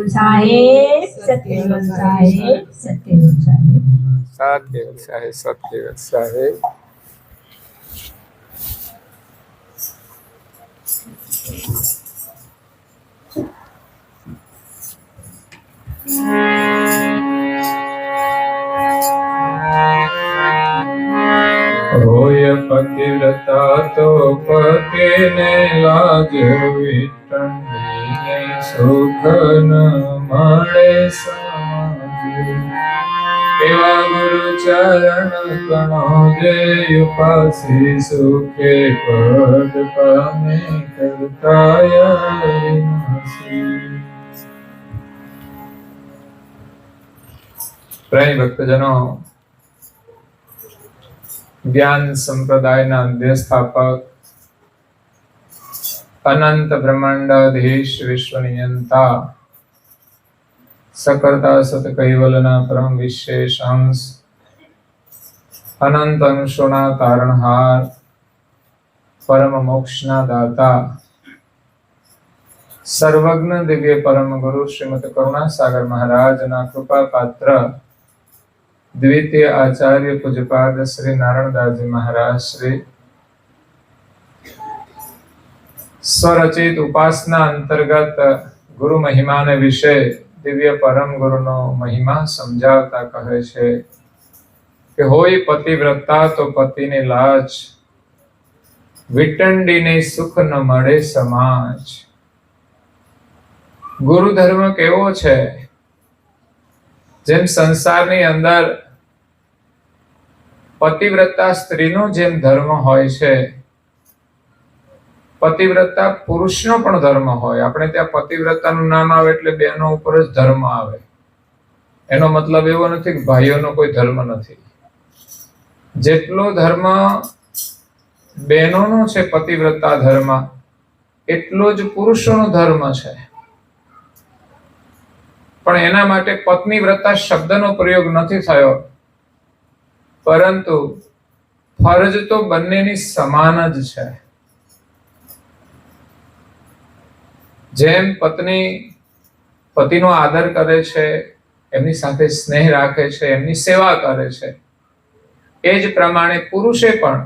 સાહેબ, સત્યવ્રત સાહેબ, સત્યવ્રત સાહેબ, સત્યવ્રત સાહેબ, સત્યવ્રત સાહેબ. હોય પતિવ્રતા તો પતિને લાજ, વિઠંડીને સુખ ન મળે સમાજ. એવા ગુરુ ચરણ ગણો જે ઉપાસી, સુખે પદ પામે કરતા અવિનાશી. પ્રેમી ભક્તજનો, જ્ઞાન સંપ્રદાયના અધ્યસ્થાપક, અનંત બ્રહ્માંડાધીશ, વિશ્વ નિયંતા, સકર્તા સત કૈવલના પરમ વિશેષ અંશ, અનંત અંશોના તારણહાર, પરમ મોક્ષના દાતા, સર્વજ્ઞ દિવ્ય પરમ ગુરુ શ્રીમદ કરુણાસાગર મહારાજના કૃપા પાત્ર, દ્વિતીય આચાર્ય પૂજ્યપાદ શ્રી નારાયણદાસજી મહારાજ શ્રી સ્વરચિત ઉપાસના અંતર્ગત ગુરુ મહિમાને વિશે દિવ્ય પરમ ગુરુનો મહિમા સમજાવતા કહે છે કે હોય પતિવ્રતા તો પતિની લાજ, વિટંડીને સુખ ન મળે સમાજ. ગુરુ ધર્મ કેવો છે? જેમ સંસારની અંદર પતિવ્રતા સ્ત્રીનો જેમ ધર્મ હોય છે, પતિવ્રતા પુરુષનો પણ ધર્મ હોય. આપણે ત્યાં પતિવ્રતાનું નામ આવે એટલે બહેનો ઉપર જ ધર્મ આવે. એનો મતલબ એવો નથી કે ભાઈઓનો કોઈ ધર્મ નથી. જેટલો ધર્મ બહેનોનો છે પતિવ્રતા ધર્મ, એટલો જ પુરુષોનો ધર્મ છે. પણ એના માટે પત્નીવ્રતા શબ્દનો પ્રયોગ નથી થયો, પરંતુ ફરજ તો બંનેની સમાન જ છે. જેમ પત્ની પતિનો આદર કરે છે, એમની સાથે સ્નેહ રાખે છે, એમની સેવા કરે છે, એ જ પ્રમાણે પુરુષે પણ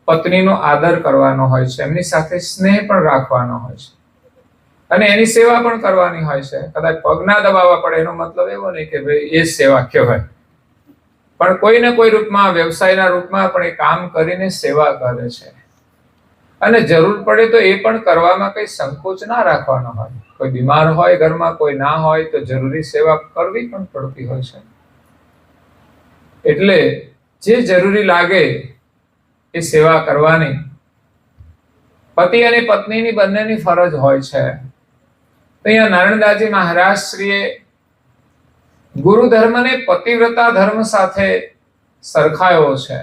પત્નીનો આદર કરવાનો હોય છે, એમની સાથે સ્નેહ પણ રાખવાનો હોય છે અને એની સેવા પણ કરવાની હોય છે. કદાચ પગના દબાવવા પડે એનો મતલબ એવો નહીં કે ભાઈ એ સેવા કહેવાય, પણ કોઈ ને કોઈ રૂપમાં, વ્યવસાયના રૂપમાં પણ એ કામ કરીને સેવા કરે છે. અને જરૂર પડે તો એ પણ કરવામાં કઈ સંકોચ ના રાખવાનો હોય. કોઈ બીમાર હોય ઘરમાં, કોઈ ના હોય તો જરૂરી સેવા કરવી પણ પડતી હોય છે. એટલે જે જરૂરી લાગે એ સેવા કરવાની પતિ અને પત્નીની બંનેની ફરજ હોય છે. અહીંયા નારાયણદાસજી મહારાજ શ્રીએ ગુરુ ધર્મને પતિવ્રતા ધર્મ સાથે સરખાયો છે.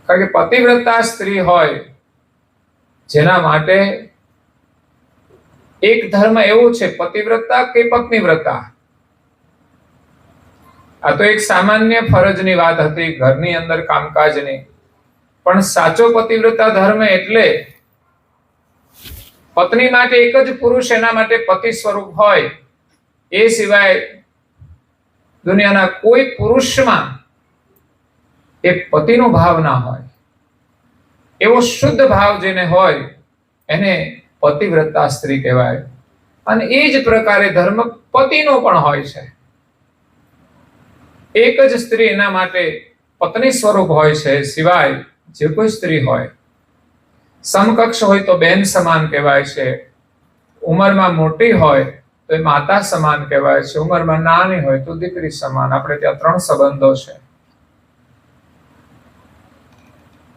કારણ કે પતિવ્રતા સ્ત્રી હોય જેના માટે એક ધર્મ એવો છે, પતિવ્રતા કે પત્નીવ્રતા. આ તો એક સામાન્ય ફરજની વાત હતી, ઘરની અંદર કામકાજની. પણ સાચો પતિવ્રતા ધર્મ એટલે પત્ની માટે એક જ પુરુષ એના માટે પતિ સ્વરૂપ હોય, એ સિવાય દુનિયાના કોઈ પુરુષમાં એ પતિનો ભાવ ના હોય. એવો શુદ્ધ ભાવ જેને હોય એને પતિવ્રતા સ્ત્રી કહેવાય. અને એ જ પ્રકારે ધર્મ પતિનો પણ હોય છે. એક જ સ્ત્રી એના માટે પત્ની સ્વરૂપ હોય છે, સિવાય જે કોઈ સ્ત્રી હોય, સમકક્ષ હોય તો બેન સમાન કહેવાય છે, ઉંમરમાં મોટી હોય તો એ માતા સમાન કહેવાય છે, ઉંમરમાં નાની હોય તો દીકરી સમાન. આપણે ત્યાં 3 સંબંધો છે.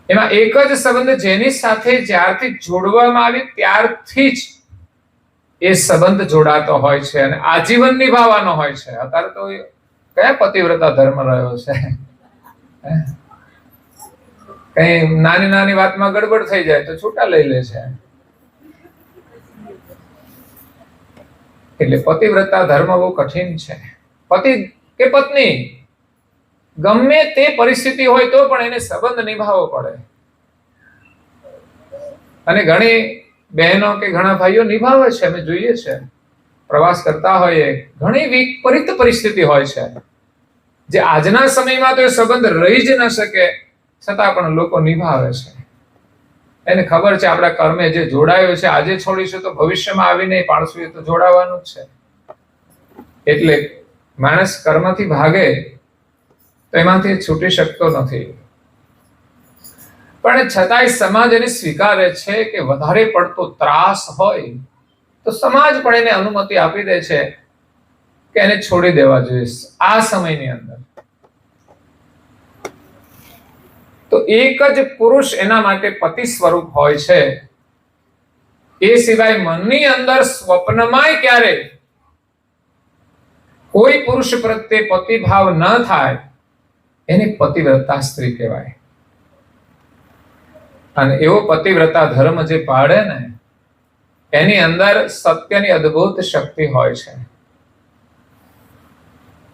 એમાં એક જ સંબંધ જેની સાથે જ્યારથી જોડવામાં આવી ત્યારથી જ એ સંબંધ જોડાતો હોય છે અને આજીવન નિભાવવાનો હોય છે. અત્યારે તો કયા પતિવ્રતા ધર્મ રહ્યો છે? કઈ નાની નાની વાતમાં ગડબડ થઈ જાય તો છૂટા લઈ લે છે. એટલે પતિવ્રતા ધર્મ બહુ કઠિન છે. પતિ કે પત્ની ગમે તે પરિસ્થિતિ હોય તો પણ એને સંબંધ નિભાવવો પડે. અને ઘણી બહેનો કે ઘણા ભાઈઓ નિભાવે છે, અમે જોઈએ છે. પ્રવાસ કરતા હોઈએ, ઘણી વિપરીત પરિસ્થિતિ હોય છે, જે આજના સમયમાં તો એ સંબંધ રહી જ ન શકે, છતાં પણ લોકો નિભાવે છે. એને ખબર છે આપણા કર્મે જે જોડાયો છે, આજે છોડીશું તો ભવિષ્યમાં આવીને પાડશું, એ તો જોડાવાનું જ છે. એટલે માણસ કર્મથી ભાગે તો એમાંથી છૂટી શકતો નથી. પણ છતાંય સમાજ એને સ્વીકારે છે કે વધારે પડતો ત્રાસ હોય તો સમાજ પણ એને અનુમતિ આપી દે છે કે એને છોડી દેવા જોઈએ આ સમયની અંદર. તો એક જ પુરુષ એના માટે પતિ સ્વરૂપ હોય છે. એ સિવાય મનની અંદર સ્વપ્નમાંય ક્યારે કોઈ પુરુષ પ્રત્યે પતિભાવ ન થાય એને પતિવ્રતા સ્ત્રી કહેવાય. અને એવો પતિવ્રતા ધર્મ જે પાળે ને એની અંદર સત્યની અદ્ભુત શક્તિ હોય છે.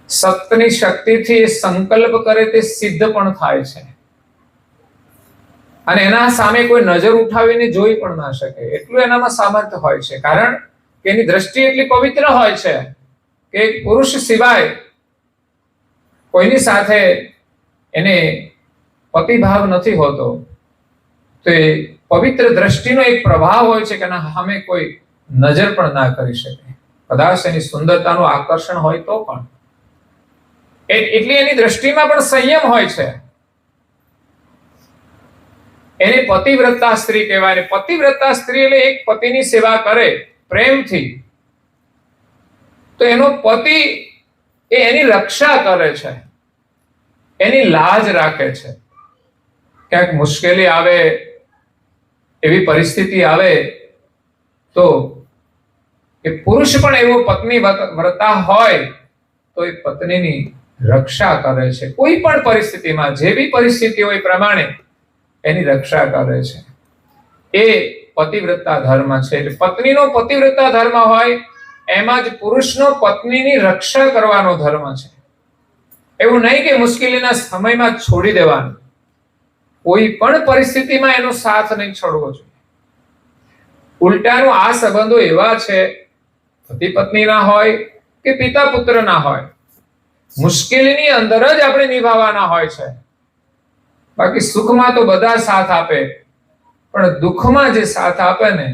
સત્યની શક્તિથી એ સંકલ્પ કરે તે સિદ્ધ પણ થાય છે. અને એના સામે કોઈ નજર ઉઠાવીને જોઈ પણ ના શકે, એટલું એનામાં સામર્થ્ય હોય છે. કારણ કે એની દ્રષ્ટિ એટલી પવિત્ર હોય છે કે પુરુષ સિવાય કોઈની સાથે એને પતિભાવ નથી હોતો. તો એ પવિત્ર દ્રષ્ટિનો એક પ્રભાવ હોય છે કે ના સામે કોઈ નજર પણ ના કરી શકે. કદાચ એની સુંદરતાનું આકર્ષણ હોય તો પણ એટલી એની દ્રષ્ટિમાં પણ સંયમ હોય છે. એને પતિવ્રતા સ્ત્રી કહેવાય. પતિવ્રતા સ્ત્રી એટલે એક પતિની સેવા કરે પ્રેમથી, તો એનો પતિ એ એની રક્ષા કરે છે, એની લાજ રાખે છે. ક્યાંક મુશ્કેલી આવે, એવી પરિસ્થિતિ આવે તો એ પુરુષ પણ એવો પત્ની વ્રતા હોય તો એ પત્નીની રક્ષા કરે છે. કોઈ પણ પરિસ્થિતિમાં, જેવી પરિસ્થિતિ હોય પ્રમાણે એની રક્ષા કરે છે. એ પતિવ્રતા ધર્મ છે. એટલે પત્નીનો પતિવ્રતા ધર્મ હોય એમાં જ પુરુષનો પત્નીની રક્ષા કરવાનો ધર્મ છે. એવું નહીં કે મુશ્કેલીના સમયમાં છોડી દેવાનું, કોઈ પણ પરિસ્થિતિમાં એનો સાથ નહીં છોડવો જોઈએ. ઉલટાનું આ સંબંધો એવા છે, પતિ પત્નીના હોય કે પિતા પુત્રના હોય, મુશ્કેલીની અંદર જ આપણે નિભાવવાના હોય છે. બાકી સુખમાં તો બધા સાથ આપે, પણ દુઃખમાં જે સાથ આપે ને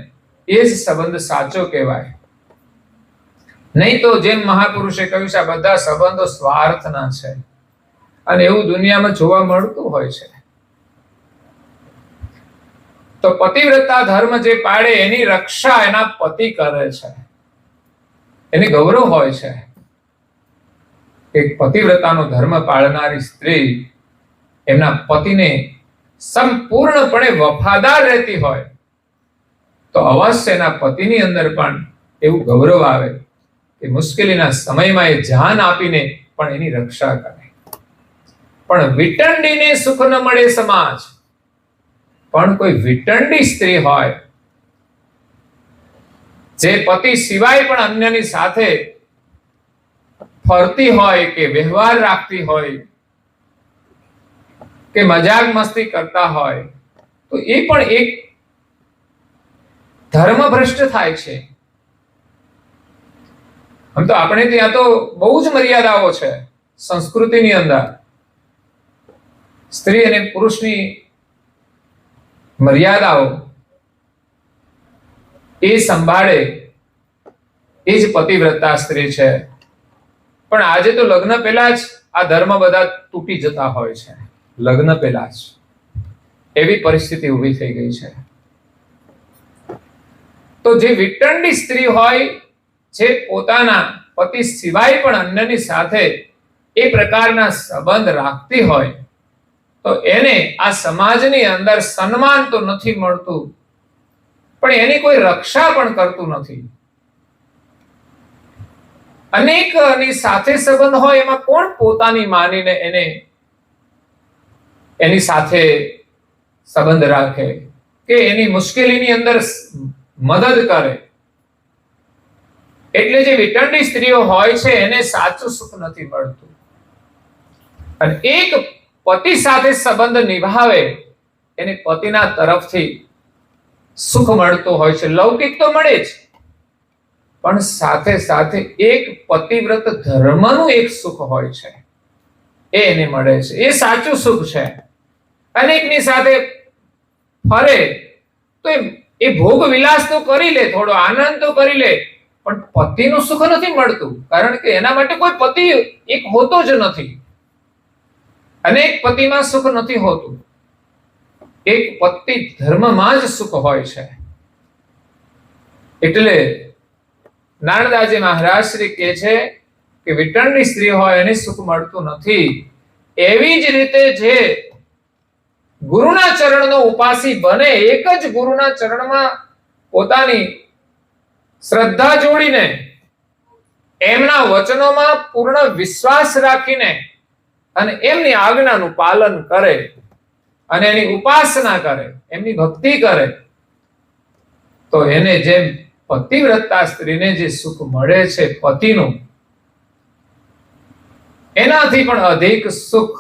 એ જ સંબંધ સાચો કહેવાય. નહીં તો જેમ મહાપુરુષે કહ્યું છે, આ બધા સંબંધો સ્વાર્થના છે. અને એવું દુનિયામાં જોવા મળતું હોય છે. તો પતિવ્રતા ધર્મ જે પાળે એની રક્ષા એના પતિ કરે છે. એને ગૌરવ હોય છે કે પતિવ્રતાનો ધર્મ પાળનારી સ્ત્રી એમના પતિને સંપૂર્ણપણે વફાદાર રહેતી હોય તો અવશ્ય એના પતિની અંદર પણ એવું ગૌરવ આવે કે મુશ્કેલીના સમયમાં એ જાન આપીને પણ એની રક્ષા કરે. પણ વિટંડીને સુખ ન મળે સમાજ. પણ કોઈ વિટંડી સ્ત્રી હોય જે પતિ સિવાય પણ અન્યની સાથે ફરતી હોય કે વ્યવહાર રાખતી હોય કે મજાક મસ્તી કરતા હોય તો એ પણ એક ધર્મભ્રષ્ટ થાય છે. આમ તો આપણે ત્યાં તો બહુ જ મર્યાદાઓ છે સંસ્કૃતિની અંદર. સ્ત્રી અને પુરુષની મર્યાદાઓ એ સંભાળે એ જ પતિવ્રતા સ્ત્રી છે. પણ આજે તો લગ્ન પહેલા જ આ ધર્મ બધા તૂટી જતા હોય છે. લગ્ન પહેલા જ એવી પરિસ્થિતિ ઊભી થઈ ગઈ છે. તો જે વિટંડી સ્ત્રી હોય, જે પોતાના પતિ સિવાય પણ અન્યની સાથે એ પ્રકારના સંબંધ રાખતી હોય તો એને આ સમાજની અંદર સન્માન તો નથી મળતું, પણ એની કોઈ રક્ષા પણ કરતું નથી. અનેકની સાથે સંબંધ હોય એમાં કોણ પોતાની માનીને એને એની સાથે સંબંધ રાખે કે એની મુશ્કેલીની અંદર મદદ કરે. એટલે જે વિટંડી સ્ત્રીઓ હોય છે એને સાચું સુખ નથી મળતું. અને એક પતિ સાથે સંબંધ નિભાવે એને પતિના તરફથી સુખ મળતું હોય છે. લૌકિક તો મળે જ, પણ સાથે સાથે એક પતિવ્રત ધર્મનું એક સુખ હોય છે, એ એને મળે છે. એ સાચું સુખ છે. અનેકની સાથે ફરે તો એ ભોગ વિલાસ તો કરી લે, થોડો આનંદ તો કરી લે, પણ પતિનું સુખ નથી મળતું, કારણ કે એના માટે કોઈ પતિ એક હોતો જ નથી. અનેક પતિમાં સુખ નથી હોતું, એક પતિ ધર્મમાં જ સુખ હોય છે. એટલે નારદાજી મહારાજ શ્રી કહે છે કે વિટણની સ્ત્રી હોય એને સુખ મળતું નથી. એવી જ રીતે જે ગુરુના ચરણનો ઉપાસી બને, એક જ ગુરુના ચરણમાં પોતાની શ્રદ્ધા જોડીને, એમના વચનોમાં પૂર્ણ વિશ્વાસ રાખીને અને એમની આજ્ઞાનું પાલન કરે અને એની ઉપાસના કરે, એમની ભક્તિ કરે, તો એને જેમ પતિવ્રતા સ્ત્રીને જે સુખ મળે છે પતિનું, એનાથી પણ અધિક સુખ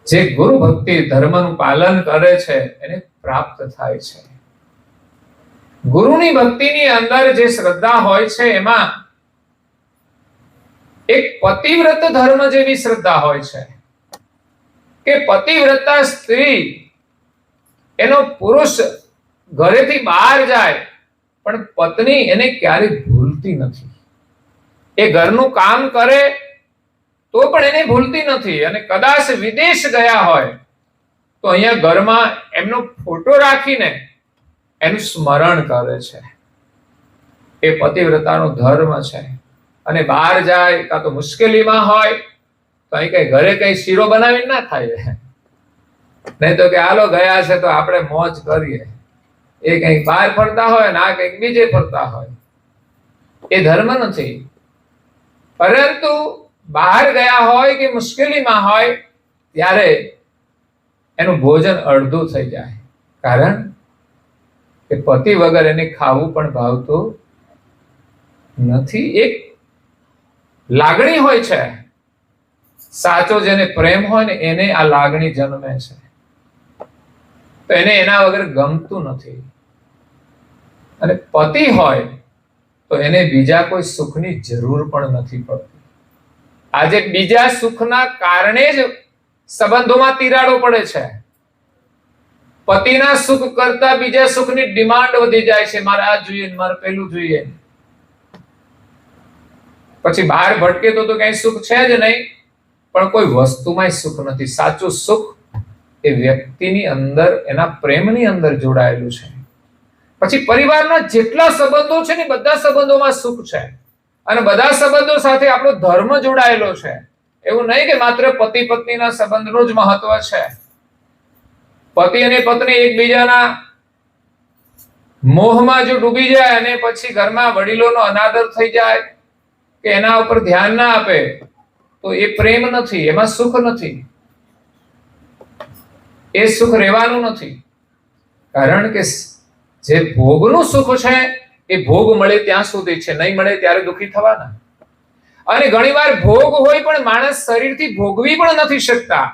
જે ગુરુ ભક્તિ ધર્મનું પાલન કરે છે એને પ્રાપ્ત થાય છે. ગુરુની ભક્તિની અંદર જે શ્રદ્ધા હોય છે એમાં એક પતિવ્રત ધર્મ જેવી શ્રદ્ધા હોય છે કે પતિવ્રતા સ્ત્રી, એનો પુરુષ ઘરેથી બહાર જાય પણ પત્ની એને ક્યારેય ભૂલતી નથી. એ ઘરનું કામ કરે તો પણ એને ભૂલતી નથી. અને કદાચ વિદેશ ગયા હોય તો અહીંયા ઘરમાં એમનો ફોટો રાખીને એનું સ્મરણ કરે છે. એ પતિવ્રતાનો ધર્મ છે. અને બહાર જાય કાં તો મુશ્કેલીમાં હોય તો અહીં કઈ ઘરે કઈ શીરો બનાવીને ના ખાઈએ, નહીં તો કે હાલો ગયા છે તો આપણે મોજ કરીએ. એ કઈક બહાર ફરતા હોય ને આ કઈક બીજે ફરતા હોય, એ ધર્મ નથી. પરંતુ બહાર ગયા હોય કે મુશ્કેલીમાં હોય ત્યારે એનું ભોજન અડધું થઈ જાય, કારણ કે પતિ વગર એને ખાવું પણ ભાવતું નથી. એક લાગણી હોય છે, સાચો જેને પ્રેમ હોય ને એને આ લાગણી જન્મે છે, તો એને એના વગર ગમતું નથી. અને પતિ હોય તો એને બીજા કોઈ સુખની જરૂર પણ નથી પડતી. આજે બીજા સુખના કારણે જ સંબંધોમાં તિરાડો પડે છે. પતિના સુખ કરતા બીજા સુખની ડિમાન્ડ વધી જાય છે, મારે આ જોઈએ, મારે પેલું જોઈએ. પછી બહાર ભટકે તો કઈ સુખ છે જ નહીં, પણ કોઈ વસ્તુમાં સુખ નથી. સાચું સુખ એ વ્યક્તિની અંદર, એના પ્રેમની અંદર જોડાયેલું છે. પછી પરિવારના જેટલા સંબંધો છે ને બધા સંબંધોમાં સુખ છે, અને બધા સંબંધો સાથે આપણો ધર્મ જોડાયેલો છે. એવું નહીં કે માત્ર પતિ પત્નીના સંબંધનું જ મહત્વ છે. પતિ અને પત્ની એકબીજાના મોહમાં જો ડૂબી જાય અને પછી ઘરમાં વડીલોનો અનાદર થઈ જાય કે એના ઉપર ધ્યાન ના આપે તો એ પ્રેમ નથી, એમાં સુખ નથી. એ સુખ રહેવાનું નથી. કારણ કે જે ભોગનું સુખ છે એ ભોગ મળે ત્યાં સુધી છે, નહીં મળે ત્યારે દુઃખી થવાના. અને ઘણીવાર ભોગ હોય પણ માણસ શરીરથી ભોગવી પણ નથી શકતા,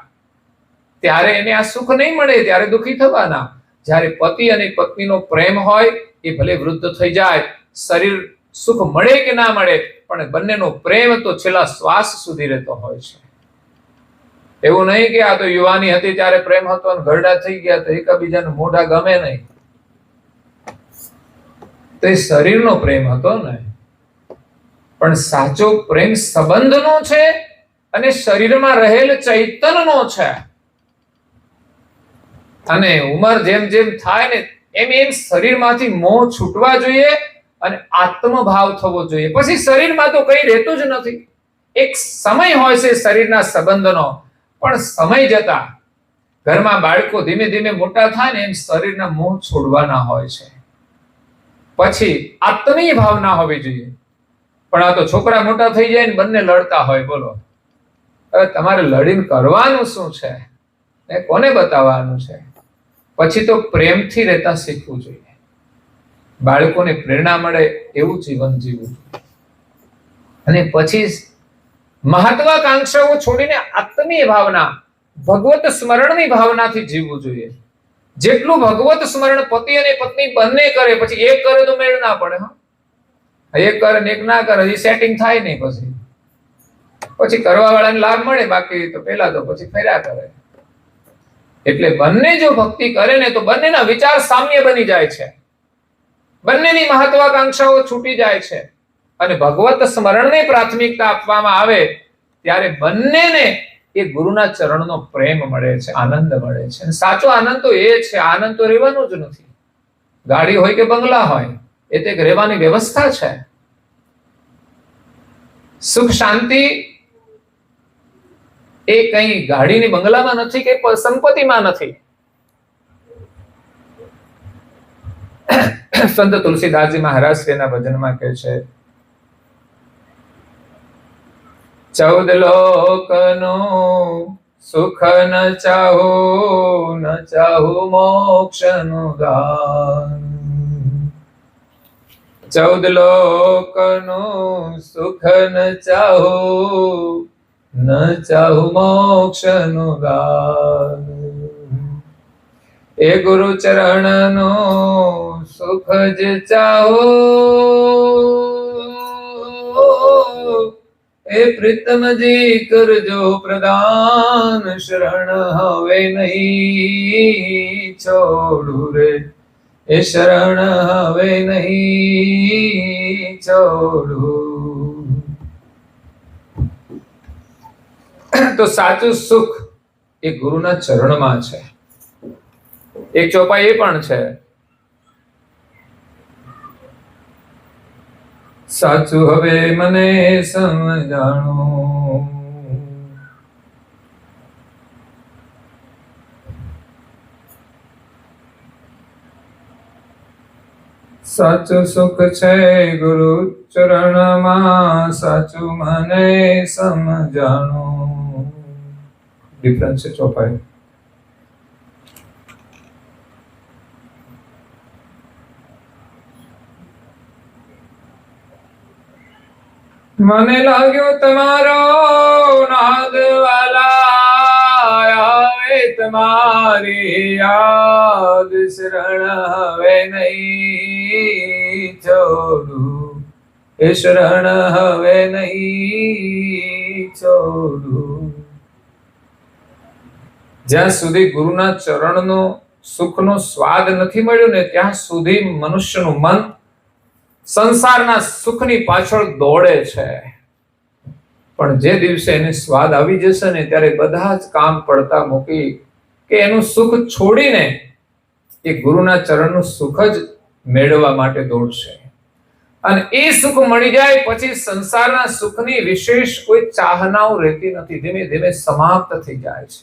ત્યારે એને આ સુખ નહીં મળે ત્યારે દુઃખી થવાના. જ્યારે પતિ અને પત્નીનો પ્રેમ હોય, એ ભલે વૃદ્ધ થઈ જાય, શરીર સુખ મળે કે ના મળે, પણ બંનેનો પ્રેમ તો છેલ્લા શ્વાસ સુધી રહેતો હોય છે. એવું નહીં કે આ તો યુવાની હતી ત્યારે પ્રેમ હતો અને ઘરડા થઈ ગયા તો એકબીજાને મોઢા ગમે નહીં. તો એ શરીરનો પ્રેમ હતો ને, પણ સાચો પ્રેમ સંબંધનો છે અને શરીરમાં રહેલ ચૈતનનો છે. અને ઉંમર જેમ જેમ થાય ને એમ એમ શરીરમાંથી મોહ છૂટવા જોઈએ અને આત્મભાવ થવો જોઈએ. પછી શરીરમાં તો કઈ રહેતું જ નથી. એક સમય હોય છે શરીરના સંબંધનો, પણ સમય જતા ઘરમાં બાળકો ધીમે ધીમે મોટા થાય ને એમ શરીરના મોહ છોડવાના હોય છે. પછી આત્મીય ભાવના હોવી જોઈએ. પણ આ તો છોકરા મોટા થઈ જાય ને બંને લડતા હોય. બોલો હવે તમારે લડીને કરવાનું શું છે, ને કોને બતાવવાનું છે? પછી તો પ્રેમથી રહેતા શીખવું જોઈએ. બાળકોને પ્રેરણા મળે એવું જીવન જીવવું. અને પછી મહત્વાકાંક્ષાઓ છોડીને આત્મીય ભાવના, ભગવત સ્મરણની ભાવનાથી જીવવું જોઈએ. જેટલું ભગવત સ્મરણ પતિ અને પત્ની બંને કરે, પછી એક કરે તો મેળ ના પડે. એક કરે ને એક ના કરે, સેટિંગ થાય નહીં. પછી કરવા વાળાને લાભ મળે, બાકી તો પેલા તો પછી ફેર્યા કરે. એટલે બંને જો ભક્તિ કરે ને તો બંનેના વિચાર સામ્ય બની જાય છે, બંનેની મહત્વાકાંક્ષાઓ છૂટી જાય છે, અને ભગવત સ્મરણને પ્રાથમિકતા આપવામાં આવે ત્યારે બંનેને એ ગુરુના ચરણનો પ્રેમ મળે છે, આનંદ મળે છે. અને સાચો આનંદ તો એ છે, આનંદ તો રહેવાનો જ નથી. ગાડી હોય કે બંગલા હોય, એ તો એક રહેવાની વ્યવસ્થા છે. સુખ શાંતિ એ કઈ ગાડીની બંગલામાં નથી કે સંપત્તિમાં નથી. સંત તુલસીદાસજી મહારાજ શ્રીના ભજનમાં કહે છે, 14 લોકનો સુખ ન ચાહું મોક્ષનું ગાન. 14 લોકનું સુખ ન ચાહું મોક્ષનું ગાન. એ ગુરુ ચરણનો સુખ જ ચાહો, એ પ્રીતમજી કરજો પ્રદાન. શરણ હવે નહીં છોડું રે, એ શરણ હવે નહીં છોડું. તો સાચું સુખ એ ગુરુના ચરણમાં છે. એક ચોપાઈ એ પણ છે, સાચું હવે મને સમજાણું. સાચું સુખ છે ગુરુ ચરણમાં, સાચું મને સમજાણું. ડિફરન્સ છે ચોપાઈ. મને લાગ્યો તમારો નાદ વાલા, આવે તમારી યાદ. શરણ હવે નહીં છોડું, એ શરણ હવે નહીં છોડું. જ્યાં સુધી ગુરુના ચરણનો સુખનો સ્વાદ નથી મળ્યો ને ત્યાં સુધી મનુષ્યનું મન સંસારના સુખની પાછળ દોડે છે. પણ જે દિવસે એને સ્વાદ આવી જશે ને ત્યારે બધા જ કામ પડતા મૂકી કે એનું સુખ છોડીને એ ગુરુના ચરણનું સુખ જ મેળવવા માટે દોડશે. અને એ સુખ મળી જાય પછી સંસારના સુખની વિશેષ કોઈ ચાહનાઓ રહેતી નથી, ધીમે ધીમે સમાપ્ત થઈ જાય છે.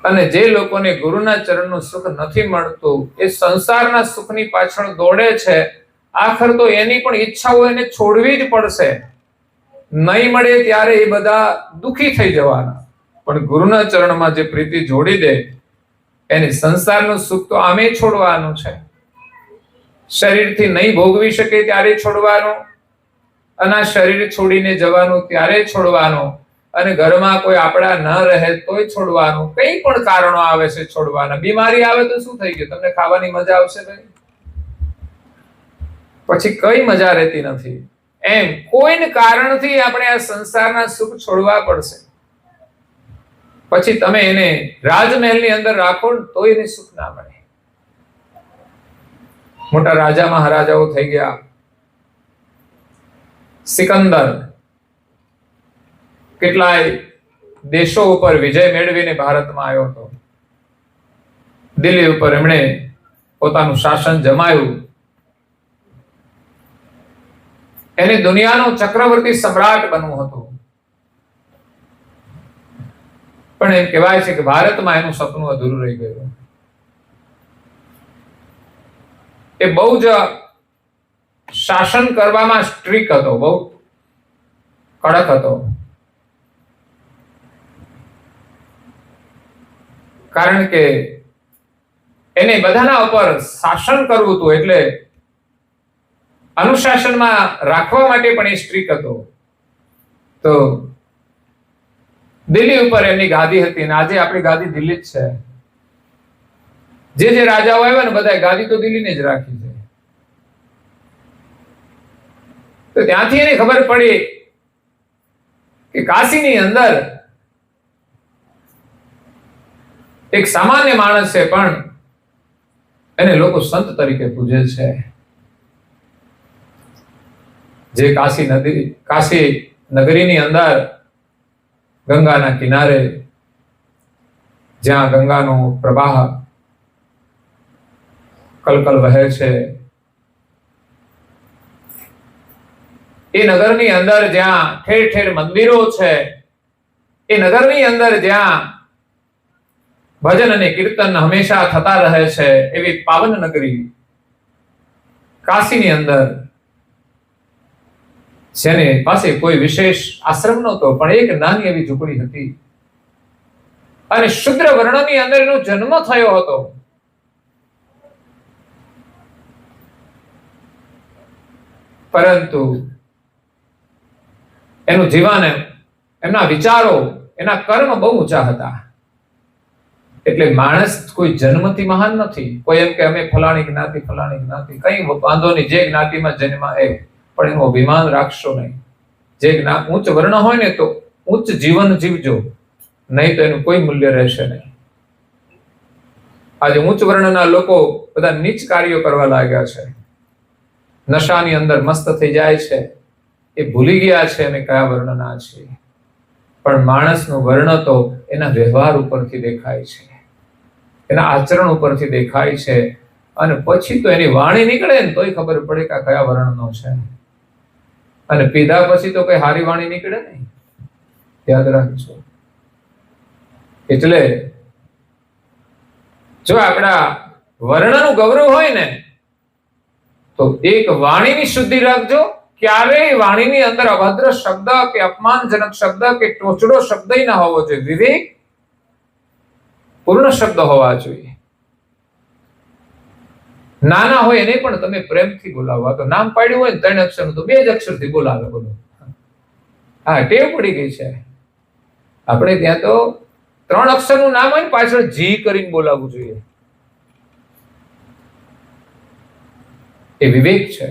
અને જે લોકોને ગુરુના ચરણનું સુખ નથી મળતું એ સંસારના સુખની પાછળ દોડે છે. આખર તો એની પણ ઈચ્છાઓ એને છોડવી જ પડશે. નહીં મળે ત્યારે એ બધા દુખી થઈ જવાના. પણ ગુરુના ચરણમાં જે પ્રીતિ જોડી દે એને સંસારનું સુખ તો આમે છોડવાનું છે. શરીરથી નહીં ભોગવી શકે ત્યારે છોડવાનું, અને આ શરીર છોડીને જવાનું ત્યારે છોડવાનું, અને ઘરમાં કોઈ આપણા ન રહે તોય છોડવાનું. કઈ પણ કારણો આવે છે છોડવાના. બીમારી આવે તો શું થઈ ગયું, તમને ખાવાની મજા આવશે ભાઈ? પછી કઈ મજા રહેતી નથી. એમ કોઈને કારણથી આપણે આ સંસારના સુખ છોડવા પડશે. પછી તમે એને રાજમહેલની અંદર રાખો તો એને સુખ ના મળે. મોટા રાજા મહારાજાઓ થઈ ગયા. સિકંદર કેટલાય દેશો ઉપર વિજય મેળવીને ભારતમાં આવ્યો હતો. દિલ્હી ઉપર એમણે પોતાનું શાસન જમાયું. એને દુનિયાનો ચક્રવર્તી સમ્રાટ બનવું હતું. પણ એમ કહેવાય છે કે ભારતમાં એનું સપનું અધૂરું રહી ગયું. એ બહુ જ શાસન કરવામાં સ્ટ્રિક્ટ હતો, બહુ કડક હતો. કારણ કે એને બધાના ઉપર શાસન કરવું હતું, એટલે અનુશાસનમાં રાખવા માટે પણ એ સ્ટ્રિક્ટ હતો. તો દિલ્હી ઉપર એમની ગાદી હતી, અને આજે આપણી ગાદી દિલ્હી જ છે. જે રાજાઓ આવ્યા ને બધા ગાદી તો દિલ્હીને જ રાખી છે. તો ત્યાંથી એને ખબર પડી કે કાશીની અંદર એક સામાન્ય માણસ છે પણ એને લોકો સંત તરીકે પૂજે છે. જે કાશી નગરીની અંદર ગંગાના કિનારે જ્યાં ગંગાનો પ્રવાહ કલકલ વહે છે, એ નગરની અંદર જ્યાં ઠેર ઠેર મંદિરો છે, એ નગરની અંદર જ્યાં ભજન અને કીર્તન હંમેશા થતા રહે છે, એવી પાવન નગરી કાશીની અંદર જેની પાસે કોઈ વિશેષ આશ્રમ નહોતો પણ એક નાની એવી ઝૂંપડી હતી અને શુદ્ર વર્ણની અંદર એનો જન્મ થયો હતો. પરંતુ એનું જીવન, એમના વિચારો, એના કર્મ બહુ ઊંચા હતા. એટલે માણસ કોઈ જન્મથી મહાન નથી. કોઈ એમ કે અમે ફલાણી જ્ઞાતિ કઈ વાંધો નહીં, જે જ્ઞાતિમાં જન્મ એ, પણ એનું અભિમાન રાખશો નહીં. જે ઉચ્ચ વર્ણ હોય ને તો ઉચ્ચ જીવન જીવજો, નહીં તો એનું કોઈ મૂલ્ય રહેશે નહીં. આજે ઉચ્ચ વર્ણના લોકો બધા નીચ કાર્યો કરવા લાગ્યા છે, નશાની અંદર મસ્ત થઈ જાય છે, એ ભૂલી ગયા છે અમે કયા વર્ણના છીએ. પણ માણસનું વર્ણ તો એના વ્યવહાર ઉપરથી દેખાય છે, એના આચરણ ઉપરથી દેખાય છે, અને પછી તો એની વાણી નીકળે ને તોય ખબર પડે કે આ કયા વર્ણનો છે. અને પીધા પછી તો કઈ હારી વાણી નીકળે નહીં, યાદ રાખજો. એટલે જો આપણા વર્ણનું ગૌરવ હોય ને તો એક વાણીની શુદ્ધિ રાખજો. ક્યારેય વાણીની અંદર અભદ્ર શબ્દ કે અપમાનજનક શબ્દ કે ટોચડો શબ્દ ના હોવો જોઈએ. વિવેક પૂર્ણ શબ્દ હોવા જોઈએ. નાના હોય એને પણ તમે પ્રેમથી બોલાવો. તો નામ પાડ્યું હોય ને 3 અક્ષરનું તો 2 જ અક્ષરથી બોલાવે. બોલો, હા, ટેવ પડી ગઈ છે. આપણે ત્યાં તો 3 અક્ષરનું નામ હોય ને પાછળ જી કરીને બોલાવવું જોઈએ. એ વિવેક છે.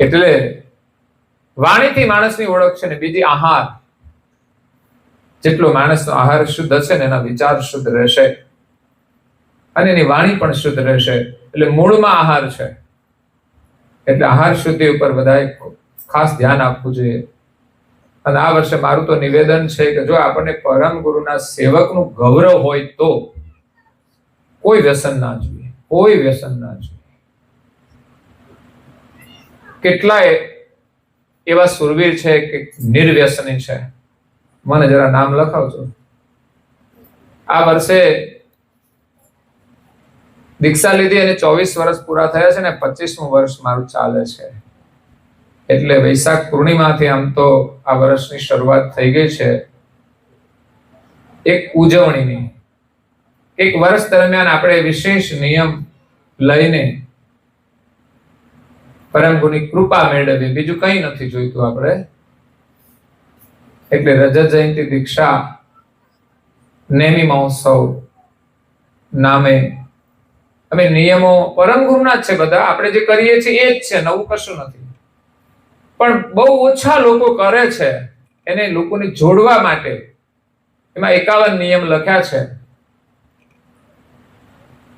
એટલે વાણીથી માણસની ઓળખ છે ને બીજી આહાર. જેટલો માણસનો આહાર શુદ્ધ હશે ને એના વિચાર શુદ્ધ રહેશે અને એની વાણી પણ શુદ્ધ રહેશે. એટલે મૂળમાં આહાર છે. એટલે આહાર શુદ્ધિ ઉપર બધાએ ખાસ ધ્યાન આપવું જોઈએ. અને આ વર્ષે મારું તો નિવેદન છે કે જો આપણને પરમ ગુરુના સેવકનું ગૌરવ હોય તો કોઈ વ્યસન ના જોઈએ, કોઈ વ્યસન ના જોઈએ. કેટલાય એવા સુરવીર છે કે નિર્વ્યસની છે. મને જરા નામ લખાવજો. આ વર્ષે દીક્ષા લીધી અને 24 વર્ષ પૂરા થયા છે ને 25મું વર્ષ મારું ચાલે છે. એટલે વૈશાખ પૂર્ણિમાથી આમ તો આ વર્ષની શરૂઆત થઈ ગઈ છે એક ઉજવણીની. એક વર્ષ દરમિયાન આપણે વિશેષ નિયમ લઈને પરમ ગુરુની કૃપા મેળવી, બીજું કઈ નથી જોઈતું આપણે. એટલે રજત જયંતિ દીક્ષા નેમી મહોત્સવ નામે અમે નિયમો પરમ ગુરુના જ છે બધા. આપણે જે કરીએ છીએ એ જ છે, નવું કશું નથી. પણ બહુ ઓછા લોકો કરે છે. એને લોકોને જોડવા માટે એમાં 51 નિયમ લખ્યા છે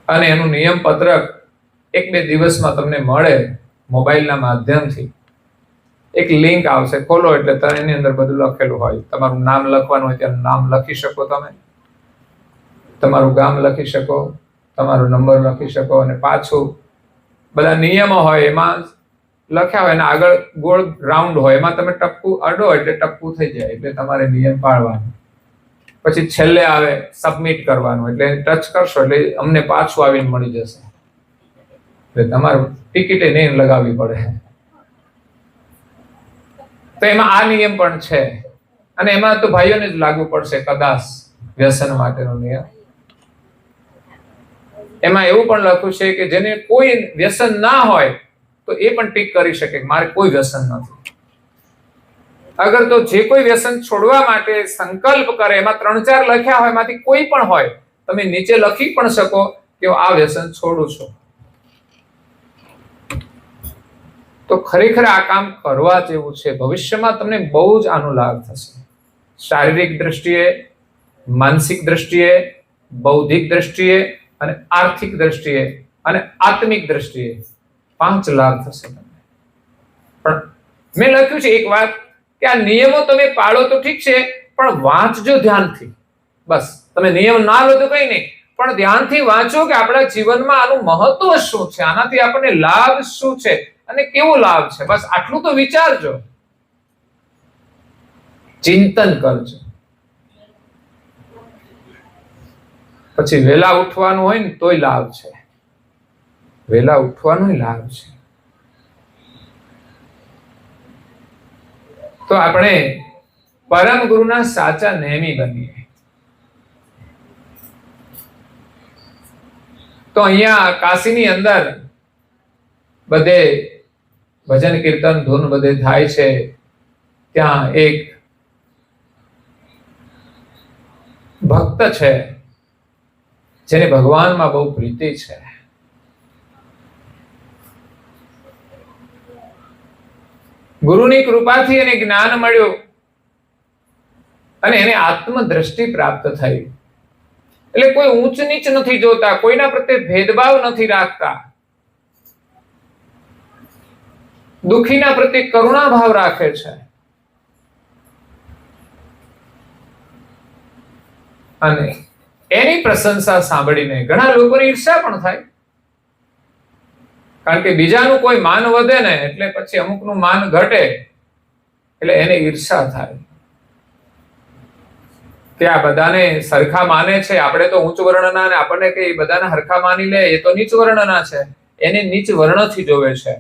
અને એનું નિયમ પત્રક 1-2 દિવસમાં તમને મળે. મોબાઈલના માધ્યમથી એક લિંક આવશે, ખોલો એટલે એની અંદર બધું લખેલું હોય. તમારું નામ લખવાનું હોય ત્યાં નામ લખી શકો, તમે તમારું ગામ લખી શકો, તમારો નંબર લખી શકો, અને પાછું બધા નિયમો હોય એમાં લખ્યા હોય, અને આગળ ગોળ રાઉન્ડ હોય, એમાં તમે ટપકું અડો એટલે ટપકું થઈ જાય. એટલે તમારે નિયમ પાળવાનું. પછી છેલ્લે આવે સબમિટ કરવાનું, એટલે ટચ કરશો એટલે અમને પાછું આવીને મળી જશે. એટલે તમારું ટિકિટે નહીં લગાવવી પડે. તો એમાં આ નિયમ પણ છે અને એમાં તો ભાઈઓને જ લાગુ પડશે કદાચ વ્યસન માટેનો નિયમ. એમાં એવું પણ લખ્યું છે કે જેને કોઈ વ્યસન ના હોય તો એ પણ ટીક કરી શકે મારે કોઈ વ્યસન નથી. અગર તો જે કોઈ વ્યસન છોડવા માટે સંકલ્પ કરે, એમાં 3-4 લખ્યા હોય, એમાંથી કોઈ પણ હોય, તમે નીચે લખી પણ શકો કે હું આ વ્યસન છોડું છું. તો ખરેખર આ કામ કરવા જેવું છે. ભવિષ્યમાં તમને બહુ જ આનો લાભ થશે. શારીરિક દ્રષ્ટિએ, માનસિક દ્રષ્ટિએ, બૌદ્ધિક દ્રષ્ટિએ અને આર્થિક દ્રષ્ટિએ અને આત્મિક દ્રષ્ટિએ 5 લાભ થશે તમને. પણ મેં લખ્યું છે એક વાત કે આ નિયમો તમે પાળો તો ઠીક છે, પણ વાંચજો ધ્યાનથી. બસ, તમે નિયમ ના લો તો કઈ નહીં, પણ ધ્યાનથી વાંચો કે આપણા જીવનમાં આનું મહત્વ શું છે, આનાથી આપણને લાભ શું છે અને કેવો લાભ છે. બસ આટલું તો વિચારજો, ચિંતન કરજો. પછી વહેલા ઉઠવાનું હોય ને તોય લાભ છે, વહેલા ઉઠવાનો લાભ છે. તો આપણે પરમ ગુરુના સાચા નેમી બનીએ. તો અહીંયા કાશીની અંદર બધે ભજન કીર્તન ધૂન બધે થાય છે. ત્યાં એક ભક્ત છે જેને ભગવાનમાં બહુ પ્રીતિ છે. ગુરુની કૃપાથી એને જ્ઞાન મળ્યું અને એને આત્મદ્રષ્ટિ પ્રાપ્ત થઈ. એટલે કોઈ ઊંચ નીચ નથી જોતા, કોઈના પ્રત્યે ભેદભાવ નથી રાખતા, દુખીના પ્રત્યે કરુણા ભાવ રાખે છે. અને એની પ્રશંસા સાંભળીને ઘણા લોકોને ઈર્ષા પણ થાય. કારણ કે બીજાનું કોઈ માન વધે ને એટલે પછી અમુકનું માન ઘટે, એટલે એને ઈર્ષા થાય કે આ બધાને સરખા માને છે, આપણે તો ઉચ્ચ વર્ણના, ને આપણને કે બધાને હરખા માની લે, એ તો નીચ વર્ણના છે. એને નીચ વર્ણથી જોવે છે,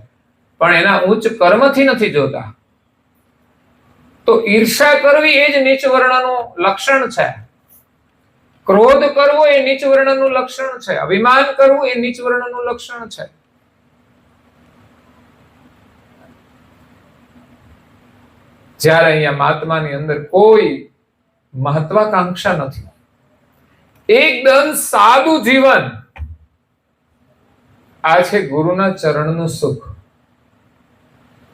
પણ એના ઉચ્ચ કર્મથી નથી જોતા. તો ઈર્ષા કરવી એ જ નીચ વર્ણનું લક્ષણ છે. ક્રોધ કરવો એ નીચ વર્ણનું લક્ષણ છે. અભિમાન કરવું એ નીચ વર્ણનું લક્ષણ છે. જ્યારે અહીંયા મહાત્માની અંદર કોઈ મહત્વાકાંક્ષા નથી, એકદમ સાદું જીવન. આ છે ગુરુના ચરણનું સુખ.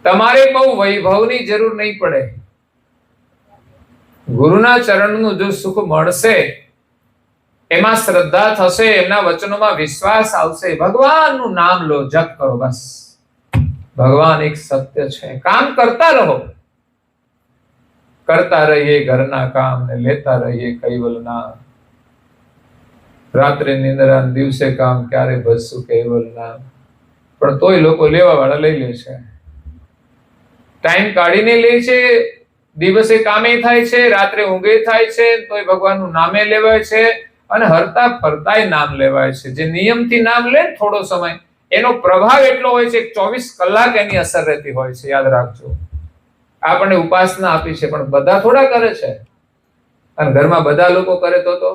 તમારે બહુ વૈભવની જરૂર નહીં પડે. ગુરુના ચરણનું જો સુખ મળશે, એમાં શ્રદ્ધા થશે, એમના વચનોમાં વિશ્વાસ આવશે, ભગવાનનું નામ લો, જપ કરો, બસ. ભગવાન એક સત્ય છે. કામ કરતા રહો, કરતા રહીએ ઘરના કામ ને લેતા રહીએ કૈવલ નામ. રાત્રે નિંદ્રા, દિવસે કામ, ક્યારે ભજશું કૈવલ નામ. પણ તોય લોકો લેવા વાળા લઈ લે છે, ટાઈમ કાઢીને લે છે. દિવસે કામે થાય છે, રાત્રે ઊંઘે થાય છે, તોય ભગવાનનું નામે લેવાય છે. અને હરતા ફરતાય નામ લેવાય છે. જે નિયમથી નામ લે થોડો સમય, એનો પ્રભાવ એટલો હોય છે 24 કલાક એની અસર રહેતી હોય છે. યાદ રાખજો. આપણને ઉપાસના આપી છે, પણ બધા થોડા કરે છે. અને ઘરમાં બધા લોકો કરે તો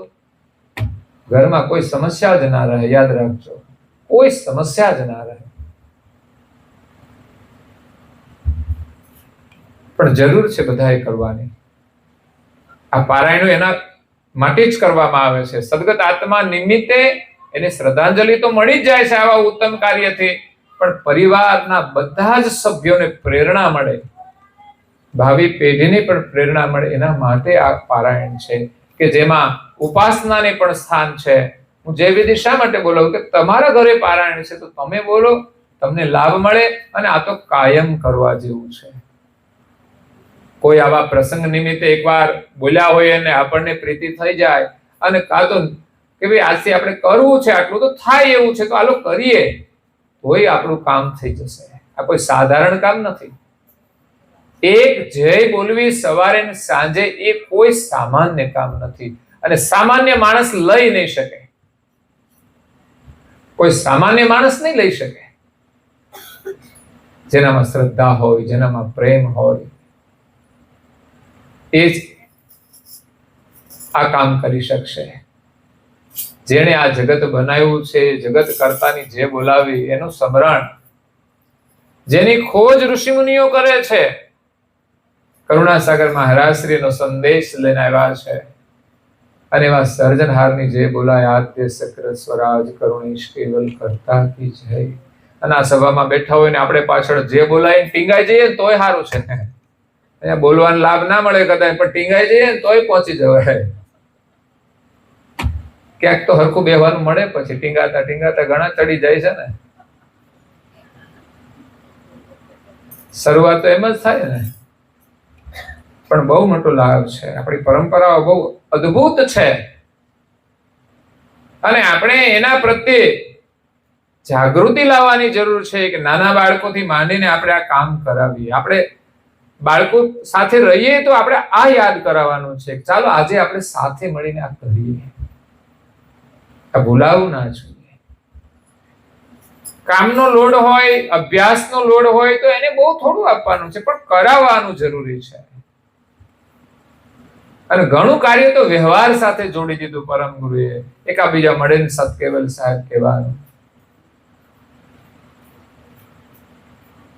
ઘરમાં કોઈ સમસ્યા જ ના રહે. યાદ રાખજો, કોઈ સમસ્યા જ ના રહે. પણ જરૂર છે બધાએ કરવાની. આ પારાયણો એના માટે જ કરવામાં આવે છે. સદગત આત્મા નિમિત્તે એને શ્રદ્ધાંજલિ તો મળી જ જાય છે આવા ઉત્તમ કાર્યથી, પણ પરિવારના બધા જ સભ્યોને પ્રેરણા મળે, ભાવિ પેઢીને પણ પ્રેરણા મળે, એના માટે આ પારાયણ છે કે જેમાં ઉપાસનાને પણ સ્થાન છે. હું જે વિધિ શા માટે બોલાવું કે તમારા ઘરે પારાયણ છે તો તમે બોલો, તમને લાભ મળે. અને આ તો કાયમ કરવા જેવું છે. કોઈ આવા પ્રસંગ નિમિત્તે એકવાર બોલ્યા હોય અને આપણને પ્રીતિ થઈ જાય, અને કાં તો કે ભાઈ આજથી આપણે કરવું છે, આટલું તો થાય એવું છે, તો આલો કરીએ, તોય આપણું કામ થઈ જશે. આ કોઈ સાધારણ કામ નથી. એક જય બોલવી સવારે ને સાંજે એ કોઈ સામાન્ય કામ નથી. અને સામાન્ય માણસ લઈ નહીં શકે, કોઈ સામાન્ય માણસ નહીં લઈ શકે. જેનામાં શ્રદ્ધા હોય, જેનામાં પ્રેમ હોય, એ જ આ કામ કરી શકશે. જેણે આ જગત બનાવ્યું છે, જગત કરતાની જે બોલાવી એનું સ્મરણ, જેની ખોજ ઋષિમુનિઓ કરે છે, કરુણાસાગર મહારાજશ્રીનો સંદેશ લઈને આવ્યા છે. અને એવા સર્જનહારની જે બોલાય આદ્ય સક્ર સ્વરાજ કરુણેશ કેવલ કરતા કી જય. અને આ સભામાં બેઠા હોય ને આપણે પાછળ જે બોલાય ટીંગાઈ જઈએ ને તોય સારું છે. અહીંયા બોલવાનો લાભ ના મળે કદાચ, પણ ટીંગાઈ જઈએ ને તોય પહોંચી જવાય. ક્યાંક તો હરખું બેહવાનું મળે, પછી ટીંગાતા ટીંગાતા ઘણા ચડી જાય છે ને. શરૂઆત તો એમ જ થાય ને, પણ બહુ મોટો લાભ છે. આપણી પરંપરાઓ બહુ અદ્ભુત છે અને આપણે એના પ્રત્યે જાગૃતિ લાવવાની જરૂર છે કે નાના બાળકોથી માંડીને આપણે આ કામ કરાવીએ. આપણે બાળકો સાથે રહીએ તો આપણે આ યાદ કરાવવાનું છે, ચાલો આજે આપણે સાથે મળીને આ કરીએ. આ ભૂલાવું ના જોઈએ. કામનો લોડ હોય, અભ્યાસનો લોડ હોય તો એને બહુ થોડું આપવાનું છે, પણ કરાવવાનું જરૂરી છે. અને ઘણું કાર્ય તો વ્યવહાર સાથે જોડી દીધું પરમ ગુરુએ. એકાબીજા મળે ને સતકેવલ સાહેબ કહેવાનું,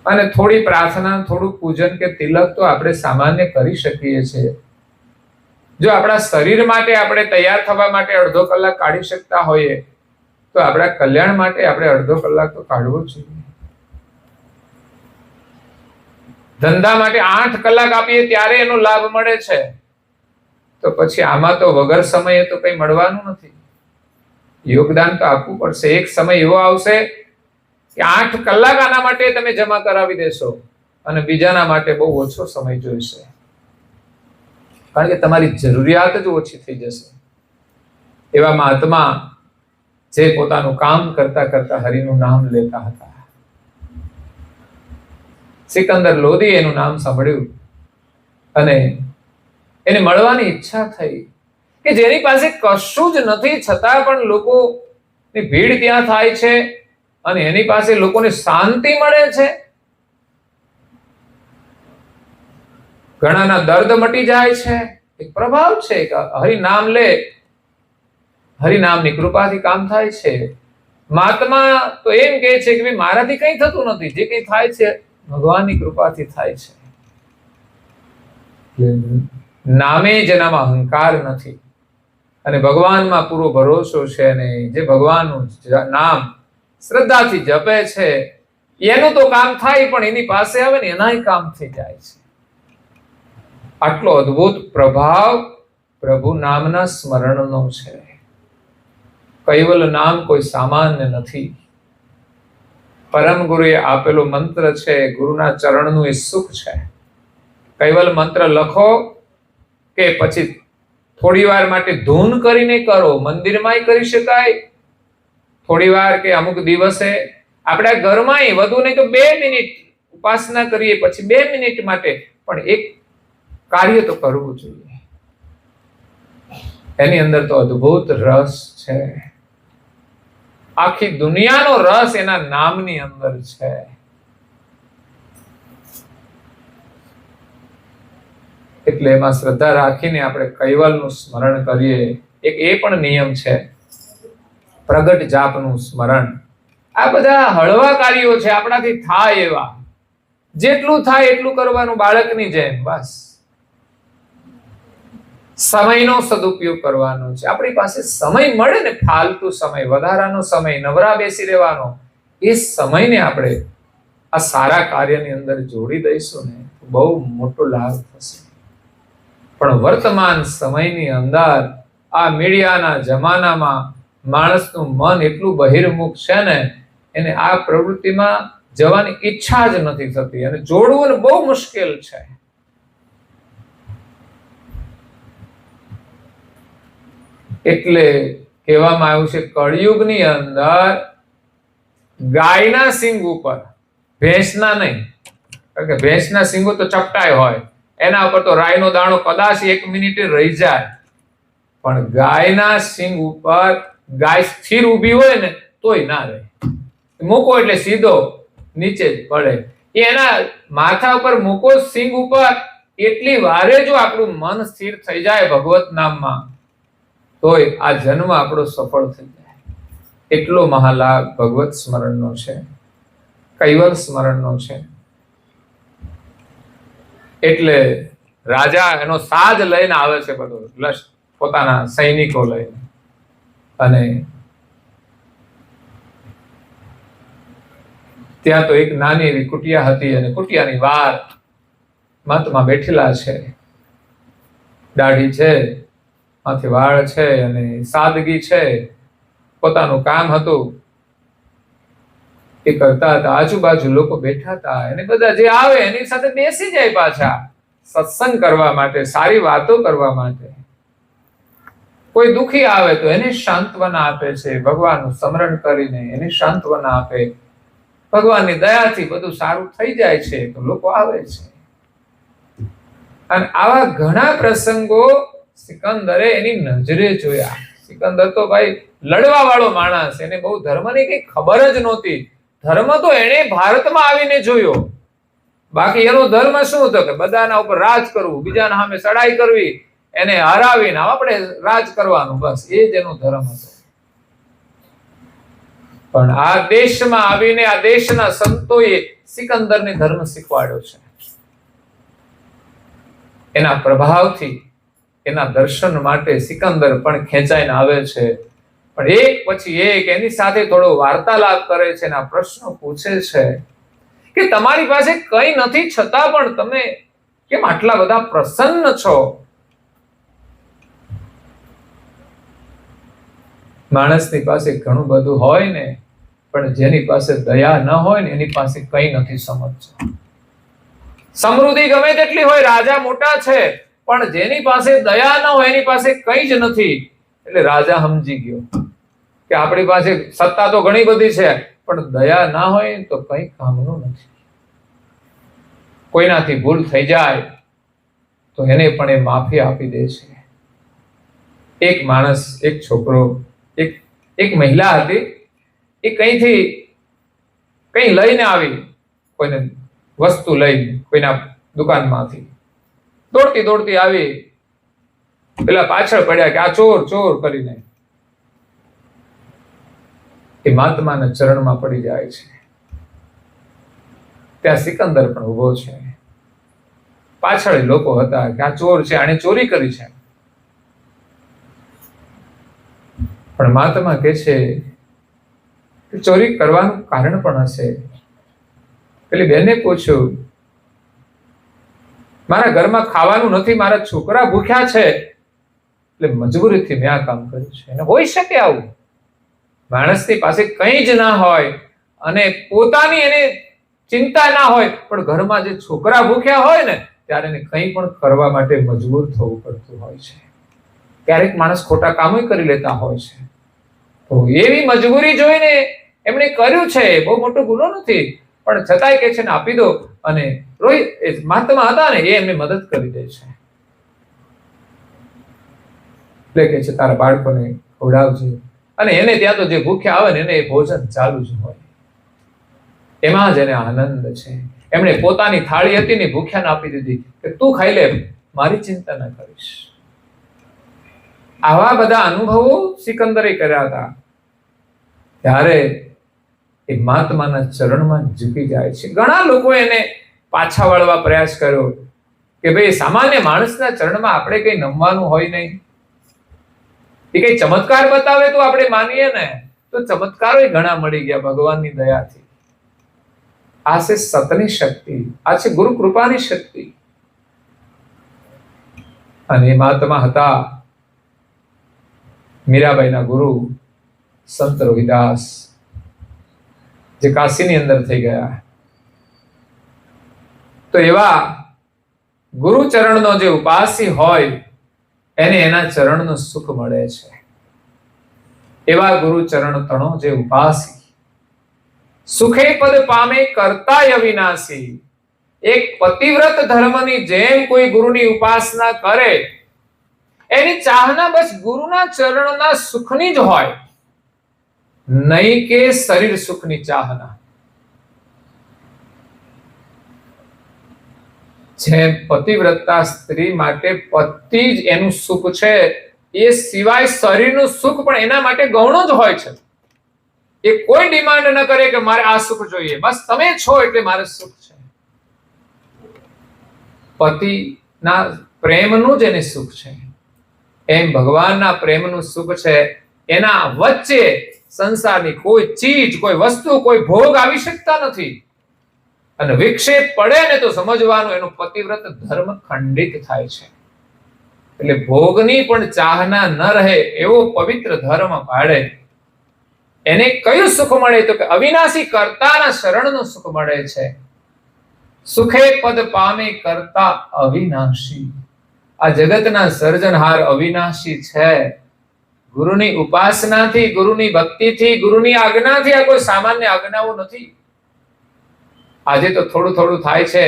અને થોડી પ્રાર્થના, થોડું પૂજન કે તિલક તો આપણે સામાન્ય કરી શકીએ છીએ. જો આપણા શરીર માટે આપણે તૈયાર થવા માટે અડધો કલાક કાઢી શકતા હોઈએ તો આપણા કલ્યાણ માટે આપણે અડધો કલાક તો કાઢવો જ જોઈએ. ધંધા માટે 8 કલાક આપીએ ત્યારે એનો લાભ મળે છે, તો પછી આમાં તો વગર સમયે તો કઈ મળવાનું નથી. યોગદાન તો આપવું પડશે. એક સમય એવો આવશે કે 8 કલાક આના માટે તમે જમા કરાવી દેશો અને બીજાના માટે બહુ ઓછો સમય જોઈશે, કારણ કે તમારી જરૂરિયાત જ ઓછી થઈ જશે. એવા મહાત્મા જે પોતાનું કામ કરતા કરતા હરિનું નામ લેતા હતા. સિકંદર લોધી એનું નામ સાંભળ્યું અને એને મળવાની ઈચ્છા થઈ કે જેની પાસે કશું જ નથી છતાં પણ લોકોની ભીડ ત્યાં થાય છે અને એની પાસે લોકોને શાંતિ મળે છે. ઘણાના દર્દ મટી જાય છે. એક પ્રભાવ છે કે હરિનામ લે, હરિનામની કૃપાથી કામ થાય છે. મહાત્મા તો એમ કહે છે કે મારાથી કંઈ થતું નથી, જે કંઈ થાય છે ભગવાનની કૃપાથી થાય છે. નામે જેનામાં અહંકાર નથી અને ભગવાનમાં પૂરો ભરોસો છે, અને જે ભગવાનનું નામ શ્રદ્ધાથી જપે છે એનું તો કામ થાય, પણ એની પાસે આવે ને એનાય કામ થઈ જાય છે. આટલો અદ્ભુત પ્રભાવ પ્રભુ નામના સ્મરણનો છે. કૈવલ નામ કોઈ સામાન્ય નથી. પરમ ગુરુએ આપેલો મંત્ર છે, ગુરુના ચરણનું એ સુખ છે. કૈવલ મંત્ર લખો કે પછી થોડી વાર માટે ધૂન કરીને કરો, મંદિરમાંય કરી શકાય, થોડી વાર કે અમુક દિવસે આપણા ઘરમાંય વધુ નહીં તો 2 મિનિટ ઉપાસના કરીએ, પછી 2 મિનિટ માટે પણ એક કાર્ય તો કરવું જોઈએ. એની અંદર તો અદ્ભુત રસ છે. આખી દુનિયાનો રસ એના નામની અંદર છે. એટલે એમાં શ્રદ્ધા રાખીને આપણે કૈવલનું સ્મરણ કરીએ. એક એ પણ નિયમ છે, પ્રગટ જાપનું સ્મરણ. આ બધા હળવા કાર્યો છે, આપણાથી થાય એવા. જેટલું થાય એટલું કરવાનું, બાળકની જેમ. બસ સમયનો સદુપયોગ કરવાનો છે. આપણી પાસે સમય મળે ને, ફાલતુ સમય, વધારાનો સમય, નવરા બેસી રહેવાનો, એ સમયને આપણે આ સારા કાર્યની અંદર જોડી દઈશું ને તો બહુ મોટો લાભ થશે. પણ વર્તમાન સમયની અંદર આ મીડિયાના જમાનામાં માણસનું મન એટલું બહિર્મુખ છે ને, એને આ પ્રવૃત્તિમાં જવાની ઈચ્છા જ નથી થતી અને જોડવું બહુ મુશ્કેલ છે. એટલે કહેવામાં આવ્યું છે કળિયુગની અંદર ગાયના સિંગ ઉપર, ભેંસના નહીં, કારણ કે ભેંસના સિંગો તો ચપટાય હોય, એના ઉપર તો રાઈનો દાણો કદાચ 1 મિનિટે રહી જાય, પણ ગાયના સિંગ ઉપર ગાય સ્થિર ઊભી હોય ને તોય ના રહે. મૂકો એટલે સીધો નીચે જ પડે. એના માથા ઉપર મૂકો સિંગ ઉપર, એટલી વારે જો આપણું મન સ્થિર થઈ જાય ભગવત નામમાં, તોય આ જન્મ આપણો સફળ થઈ જાય. એટલો મહાલાભ ભગવત સ્મરણનો છે, કૈવલ સ્મરણનો છે. એટલે રાજા એનો સાજ લઈને આવે છે, બધો પોતાના સૈનિકો લઈને, અને ત્યાં તો એક નાની એવી કુટિયા હતી, અને કુટિયાની બહાર મહાત્મા બેઠેલા છે. દાઢી છે, માથે વાળ છે, અને સાદગી છે. પોતાનું કામ હતું એ કરતા હતા. આજુબાજુ લોકો બેઠા હતા, અને બધા જે આવે એની સાથે બેસી જાય, પાછા સત્સંગ કરવા માટે, સારી વાતો કરવા માટે. કોઈ દુખી આવે તો એને સાંત્વના આપે છે, ભગવાનનું સ્મરણ કરીને એને સાંત્વના આપે. ભગવાનની દયાથી બધું સારું થઈ જાય છે તો લોકો આવે છે. અને આવા ઘણા પ્રસંગો સિકંદરે એની નજરે જોયા. સિકંદર તો ભાઈ લડવા વાળો માણસ, એને બહુ ધર્મની કઈ ખબર જ નહોતી. ધર્મ તો એને ભારતમાં આવીને જોયો. બાકી એનો ધર્મ શું હતો કે બધાના ઉપર રાજ કરવું, બીજાના સામે ચડાઈ કરવી, એને હરાવીને આપણે રાજ કરવાનું, બસ એ જ એનો ધર્મ હતો. પણ આ દેશમાં આવીને આ દેશના સંતોએ સિકંદરને ધર્મ શીખવાડ્યો છે. એના પ્રભાવથી, એના દર્શન માટે સિકંદર પણ ખેંચાઈને આવે છે. પણ એક પછી એક એની સાથે થોડો વાર્તાલાપ કરે છે, એના પ્રશ્નો પૂછે છે કે તમારી પાસે કંઈ નથી છતાં પણ તમે કેમ આટલા બધા પ્રસન્ન છો? માણસની પાસે ઘણું બધું હોય ને, પણ જેની પાસે દયા ન હોય ને એની પાસે કંઈ નથી સમજતો. સમૃદ્ધિ ગમે તેટલી હોય, રાજા મોટા છે, પણ જેની પાસે દયા ન હોય એની પાસે કંઈ જ નથી. એટલે રાજા સમજી ગયો કે આપણી પાસે સત્તા તો ઘણી બધી છે, પણ દયા ના હોય તો કંઈ કામનું નથી. કોઈનાથી ભૂલ થઈ જાય તો એને પણ એ માફી આપી દે છે. એક માણસ, એક છોકરો, એક મહિલા હતી, એ કઈથી કઈ લઈને આવી, કોઈને વસ્તુ લઈને, કોઈના દુકાનમાંથી દોડતી દોડતી આવી, પેલા પાછળ પડ્યા કે આ ચોર ચોર કરીને. એ મહાત્માના ચરણમાં પડી જાય છે. ત્યાં સિકંદર પણ ઉભો છે. પાછળ લોકો હતા કે આ ચોર છે, આણે ચોરી કરી છે. પણ મહાત્મા કહે છે કે ચોરી કરવાનું કારણ પણ હશે. પેલી બેને પૂછ્યું, મારા ઘરમાં ખાવાનું નથી, મારા છોકરા ભૂખ્યા છે, એટલે મજબૂરીથી મેં આ કામ કર્યું છે. અને હોઈ શકે આવું, માણસની પાસે કંઈ જ ના હોય અને પોતાની એને ચિંતા ના હોય, પણ ઘરમાં જે છોકરા ભૂખ્યા હોય ને ત્યારે એને કંઈ પણ કરવા માટે મજબૂર થવું પડતું હોય છે. ક્યારેક માણસ ખોટા કામો કરી લેતા હોય છે. તો એવી મજબૂરી જોઈને એમણે કર્યું છે. બહુ મોટો ગુનો નથી, પણ છતાંય કે છે ને આપી દો. અને રોહિત મહાત્મા હતા ને, એ એમને મદદ કરી દે છે. એટલે કે છે તારા બાળકોને ખવડાવજે, અને એને ત્યાં તો જે ભૂખ્યા આવે ને એને એ ભોજન ચાલુ જ હોય. એમાં જ એને આનંદ છે. એમણે પોતાની થાળી હતી ને ભૂખ્યાને આપી દીધી કે તું ખાઈ લે, મારી ચિંતા ન કરીશ. આવા બધા અનુભવો સિકંદરે કર્યા હતા. ત્યારે એ મહાત્માના ચરણમાં ઝૂકી જાય છે. ઘણા લોકો એને પાછા વળવા પ્રયાસ કર્યો કે ભાઈ સામાન્ય માણસના ચરણમાં આપણે કઈ નમવાનું હોય નહીં. એ કઈ ચમત્કાર બતાવે તો આપણે માનીએ ને, તો ચમત્કારો ઘણા મળી ગયા ભગવાનની દયાથી. આ છે સતની શક્તિ, આ છે ગુરુ કૃપાની શક્તિ. અને એ મહાત્મા હતા મીરાબાઈના ગુરુ સંત રોહિદાસ, જે કાશીની અંદર થઈ ગયા. તો એવા ગુરુ ચરણનો જે ઉપાસી હોય એને એના ચરણનું સુખ મળે છે. એવા ગુરુ ચરણ તણો જે ઉપાસી, સુખે પદ પામે કરતાય અવિનાશી. એક પતિવ્રત ધર્મની જેમ કોઈ ગુરુની ઉપાસના કરે, એની ચાહના બસ ગુરુના ચરણના સુખની જ હોય, નહીં કે શરીર સુખની ચાહના. જેમ પતિવ્રતા સ્ત્રી માટે પતિ જ એનું સુખ છે, એ સિવાય શરીરનું સુખ પણ એના માટે ગૌણ જ હોય છે. એ કોઈ ડિમાન્ડ ન કરે કે મારે આ સુખ જોઈએ, બસ તમે છો એટલે મારે સુખ છે. પતિ ના પ્રેમનું જ એને સુખ છે. એમ ભગવાનના પ્રેમનું સુખ છે. એના વચ્ચે સંસારની કોઈ ચીજ, કોઈ વસ્તુ, કોઈ ભોગ આવી શકતા નથી. અને વિક્ષેપ પડે ને તો સમજવાનું એનું પતિવ્રત ધર્મ ખંડિત થાય છે. એટલે ભોગની પણ ચાહના ન રહે એવો પવિત્ર ધર્મ પાડે. એને કયું સુખ મળે? તો કે અવિનાશી કર્તાના શરણનું સુખ મળે છે. સુખે પદ પામે કરતા અવિનાશી. આ જગતના સર્જનહાર અવિનાશી છે. ગુરુની ઉપાસનાથી, ગુરુની ભક્તિથી, ગુરુની આજ્ઞાથી, આ કોઈ સામાન્ય આજ્ઞાઓ નથી. આજે તો થોડું થોડું થાય છે,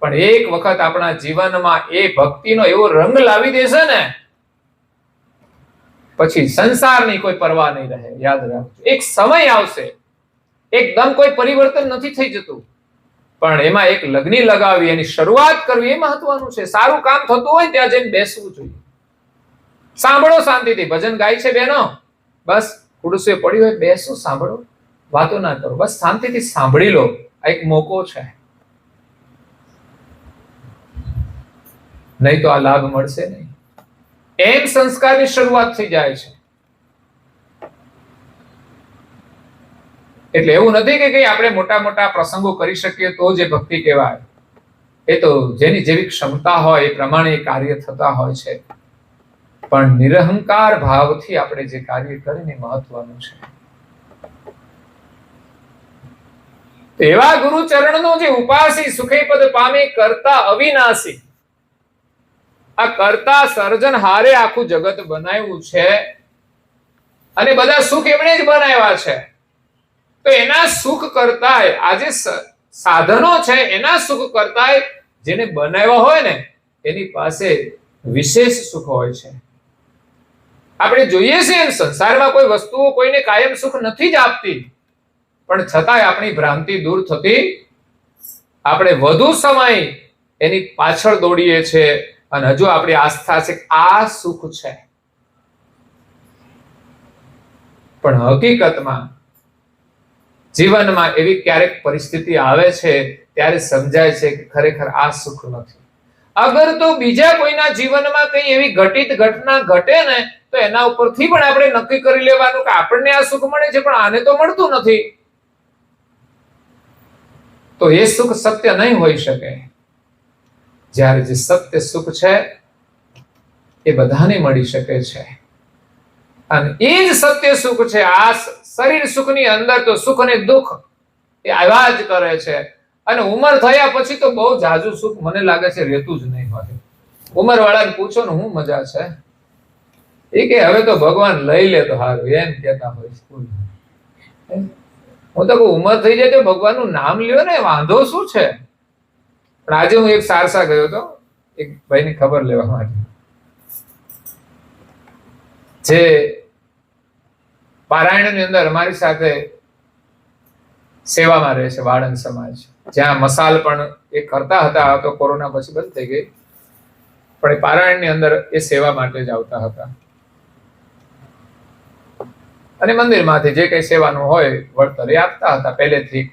પણ એક વખત આપણા જીવનમાં એ ભક્તિનો એવો રંગ લાવી દેશે ને, પછી સંસારની કોઈ પરવા નહીં રહે. યાદ રાખજો, એક સમય આવશે, એકદમ કોઈ પરિવર્તન નથી થઈ જતું, પણ એમાં એક લગ્ની લગાવી એની શરૂઆત કરવી એ મહત્વનું છે. સારું કામ થતું હોય ત્યાં જઈને બેસવું જોઈએ. સાંભળો શાંતિથી. ભજન ગાય છે બેનો, બસ ખુરશીએ પડી હોય બેસો, સાંભળો, વાતો ના કરો, બસ શાંતિથી સાંભળી લો. આ એક મોકો છે, નહીં તો આ લાભ મળશે નહીં. એમ સંસ્કારની શરૂઆત થઈ જાય છે. એટલે એવું નથી કે કઈ આપણે મોટા મોટા પ્રસંગો કરી શકીએ તો જે ભક્તિ કહેવાય. એ તો જેની જેવી ક્ષમતા હોય એ પ્રમાણે કાર્ય થતા હોય છે. પણ નિરહંકાર ભાવથી આપણે જે કાર્ય કરીને મહત્વનું છે. એવા ગુરુ ચરણનો જે ઉપાસી સુખે પદ પામે કરતા અવિનાશી. આ કરતા સર્જન હારે આખું જગત બનાવ્યું છે અને બધા સુખ એમણે જ બનાવ્યા છે. તો એના સુખ કરતા આજે સાધનો છે, એના સુખ કરતા જેને બનાવ્યા હોય ને એની પાસે વિશેષ સુખ હોય છે. આપણે જોઈએ છીએ સંસારમાં કોઈ વસ્તુઓ કોઈને કાયમ સુખ નથી જ આપતી, પણ છતાંય આપણી ભ્રાંતિ દૂર થતી આપણે વધુ સમય એની પાછળ દોડીએ છીએ અને હજુ આપણી આસ્થા છે કે આ સુખ છે. પણ હકીકતમાં જીવનમાં એવી ક્યારેક પરિસ્થિતિ આવે છે ત્યારે સમજાય છે કે ખરેખર આ સુખ નથી. અગર તો બીજા કોઈના જીવનમાં કઈ એવી ઘટિત ઘટના ઘટે ને તો એના ઉપરથી પણ આપણે નક્કી કરી લેવાનું કે આપણને આ સુખ મળે છે પણ આને તો મળતું નથી. તો એ સુખ સત્ય નહીં હોઈ શકે. જ્યારે જે સત્ય સુખ છે એ બધાને મળી શકે છે અને એ જ સત્ય સુખ છે. આ શરીર સુખની અંદર તો સુખ અને દુઃખ એ આવ્યા જ કરે છે અને ઉંમર થયા પછી તો બહુ જાજુ સુખ મને લાગે છે રહેતું જ નહીં હોય. ઉંમર વાળાને પૂછો ને શું મજા છે, એ કે હવે તો ભગવાન લઈ લે તો સારું, એમ કહેતા હોય સ્કૂલ. હું તો ઉંમર થઈ જાય તો ભગવાનનું નામ લ્યો ને, વાંધો શું છે. પણ આજે હું એક સારસા ગયો હતો એક ભાઈની ખબર લેવા માટે, જે પારાયણની અંદર અમારી સાથે સેવામાં રહે છે, વાળંદ સમાજ, જ્યાં મસાલ પણ એ કરતા હતા. તો કોરોના પછી બંધ થઈ ગઈ, પણ એ પારાયણની અંદર એ સેવા માટે જ આવતા હતા અને મંદિરમાંથી જે કઈ સેવાનું હોય વળતર એ આપતા હતા. પહેલેથી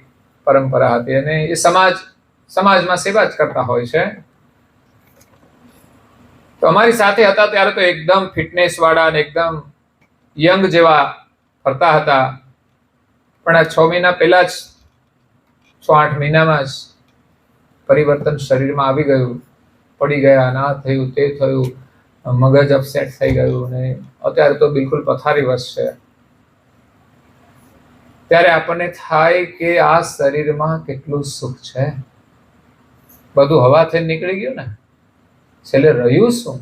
પરંપરા હતી અને એ સમાજમાં સેવા જ કરતા હોય છે. તો અમારી સાથે હતા ત્યારે તો એકદમ ફિટનેસ વાળા અને એકદમ યંગ જેવા કરતા હતા. પણ આ 6 મહિના પહેલા જ 6-8 મહિનામાં જ પરિવર્તન શરીરમાં આવી ગયું. પડી ગયા, ના થયું, તે થયું, મગજ અપસેટ થઈ ગયું અને અત્યારે તો બિલકુલ પથારીવશ છે. ત્યારે આપણને થાય કે આ શરીરમાં કેટલું સુખ છે, બધું હવાથી નીકળી ગયું ને, છેલ્લે રહ્યું શું?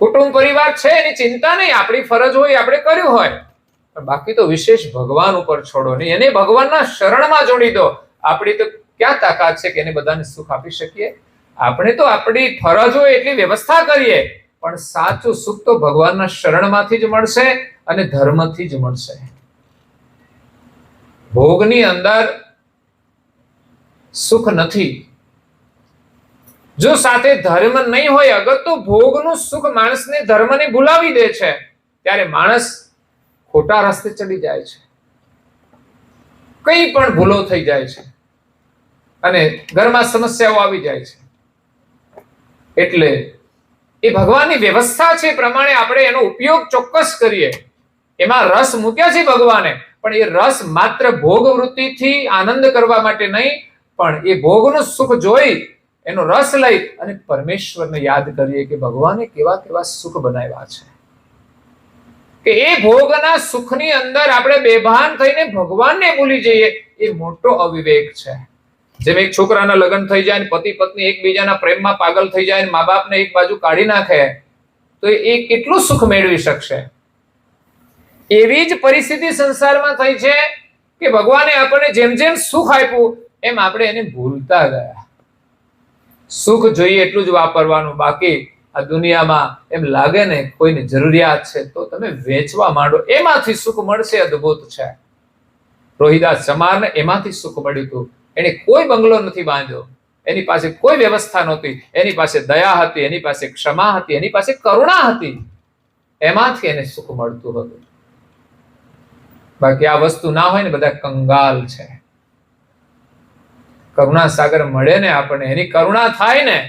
કુટુંબ પરિવાર છે એની ચિંતા નહીં, આપણી ફરજ હોય આપણે કર્યું હોય, પણ બાકી તો વિશેષ ભગવાન ઉપર છોડો નહીં, એને ભગવાનના શરણમાં જોડી દો. આપણી તો ક્યાં તાકાત છે કે એને બધાને સુખ આપી શકીએ? આપણે તો આપણી ફરજ હોય એટલી વ્યવસ્થા કરીએ, પણ સાચું સુખ તો ભગવાનના શરણમાંથી જ મળશે અને ધર્મથી જ મળશે. ભોગની અંદર સુખ નથી જો સાથે ધર્મ નહીં હોય. અગર તો ભોગનું સુખ માણસને ધર્મને ભૂલાવી દે છે ત્યારે માણસ ખોટા રસ્તે ચડી જાય છે, કઈ પણ ભૂલો થઈ જાય છે અને ઘરમાં સમસ્યાઓ આવી જાય છે. એટલે એ ભગવાનની વ્યવસ્થા છે, પ્રમાણે આપણે એનો ઉપયોગ ચોક્કસ કરીએ. એમાં રસ મૂક્યા છે ભગવાને, પણ એ રસ માત્ર ભોગ વૃત્તિથી આનંદ કરવા માટે નહીં, પણ એ ભોગનું સુખ જોઈ એનો રસ લઈ અને પરમેશ્વરને યાદ કરીએ કે ભગવાને કેવા કેવા સુખ બનાવ્યા છે, કે એ ભોગના સુખની અંદર આપણે બેભાન થઈને ભગવાનને ભૂલી જઈએ, એ મોટો અવિવેક છે. જેમ એક છોકરાના લગ્ન થઈ જાય, પતિ પત્ની એકબીજાના પ્રેમમાં પાગલ થઈ જાય, મા બાપને એક બાજુ કાઢી નાખે, તો એ કેટલું સુખ મેળવી શકશે? એવી જ પરિસ્થિતિ સંસારમાં થઈ છે કે ભગવાને આપણને જેમ જેમ સુખ આપ્યું એમ આપણે એને ભૂલતા ગયા. સુખ જોઈએ એટલું જ વાપરવાનું, બાકી આ દુનિયામાં એમ લાગે ને કોઈને જરૂરિયાત છે તો તમે વેચવા માંડો, એમાંથી સુખ મળશે. અદ્ભુત છે. રોહિદાસ ચમારને એમાંથી સુખ મળ્યું હતું. એને કોઈ બંગલો નથી બાંધ્યો, એની પાસે કોઈ વ્યવસ્થા નહોતી, એની પાસે દયા હતી, એની પાસે ક્ષમા હતી, એની પાસે કરુણા હતી, એમાંથી એને સુખ મળતું હતું. બાકી આ વસ્તુ ના હોય ને, બધા કંગાલ છે. કરુણા સાગર મળે ને આપણને, એની કરુણા થાય ને,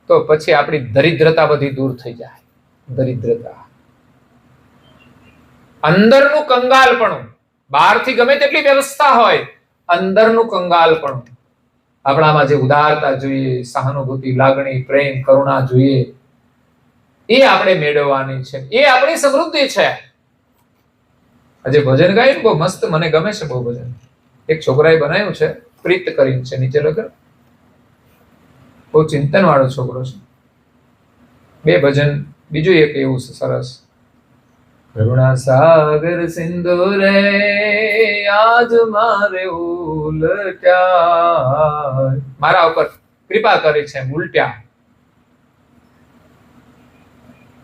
તો પછી આપણી દરિદ્રતા બધી દૂર થઈ જાય. દરિદ્રતા, અંદરનું કંગાલપણું, બહારથી ગમે તેટલી વ્યવસ્થા હોય, અંદરનું કંગાલપણું, આપણામાં જે ઉદારતા જોઈએ, સહાનુભૂતિ, લાગણી, પ્રેમ, કરુણા જોઈએ, એ આપણે મેળવવાની છે. એ આપણી સમૃદ્ધિ છે. આજે ભજન ગાયું બહુ મસ્ત, મને ગમે છે બહુ ભજન. એક છોકરાએ બનાવ્યું છે, પ્રીત કરીને છે, નીચે લગન. બહુ ચિંતન વાળો છોકરો છે. બે ભજન, બીજું એક એવું સરસ. કરુણા સાગર સિંધુ રે આજ મારે ઉલટ્યા, મારા ઉપર કૃપા કરી છે, ઉલટ્યા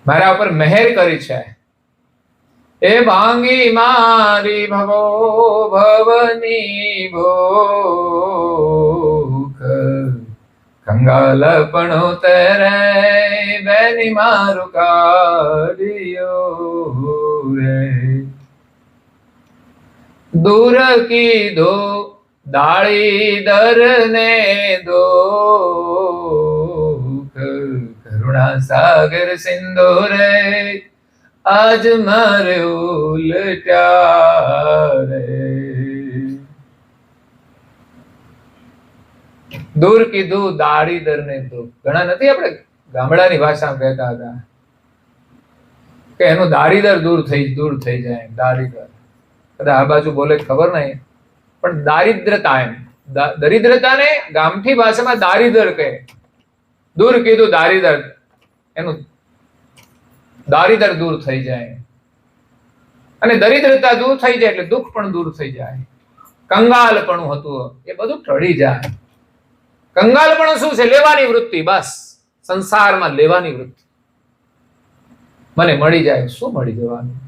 મારા ઉપર મહેર કરી છે. એ ભાંગી મારી ભવો ભવની ભૂખ, કંગાલપણો તેરે બેની મારું કાઢ્યો રે. દૂર કીધો દાળીદર ને દુઃખ, કરુણા સાગર સિંધુ રે આજ મારે ઉલટ્યા રે. દૂર કીધું દાળીદર ને દુઃખ. ઘણા નથી આપણે ગામડાની ભાષામાં કહેતા હતા કે એનું દાળીદર દૂર થઈ જાય. દાળીદર કદાચ આ બાજુ બોલે ખબર નહીં, પણ દારિદ્રતા, એમ દરિદ્રતાને ગામઠી ભાષામાં દારિદર કહે. દૂર કીધું દારિદર, એનું દારિદર દૂર થઈ જાય. અને દરિદ્રતા દૂર થઈ જાય એટલે દુઃખ પણ દૂર થઈ જાય. કંગાલપણું હતું એ બધું ટળી જાય. કંગાલપણું શું છે? લેવાની વૃત્તિ. બસ સંસારમાં લેવાની વૃત્તિ. મને મળી જાય, શું મળી જવાનું?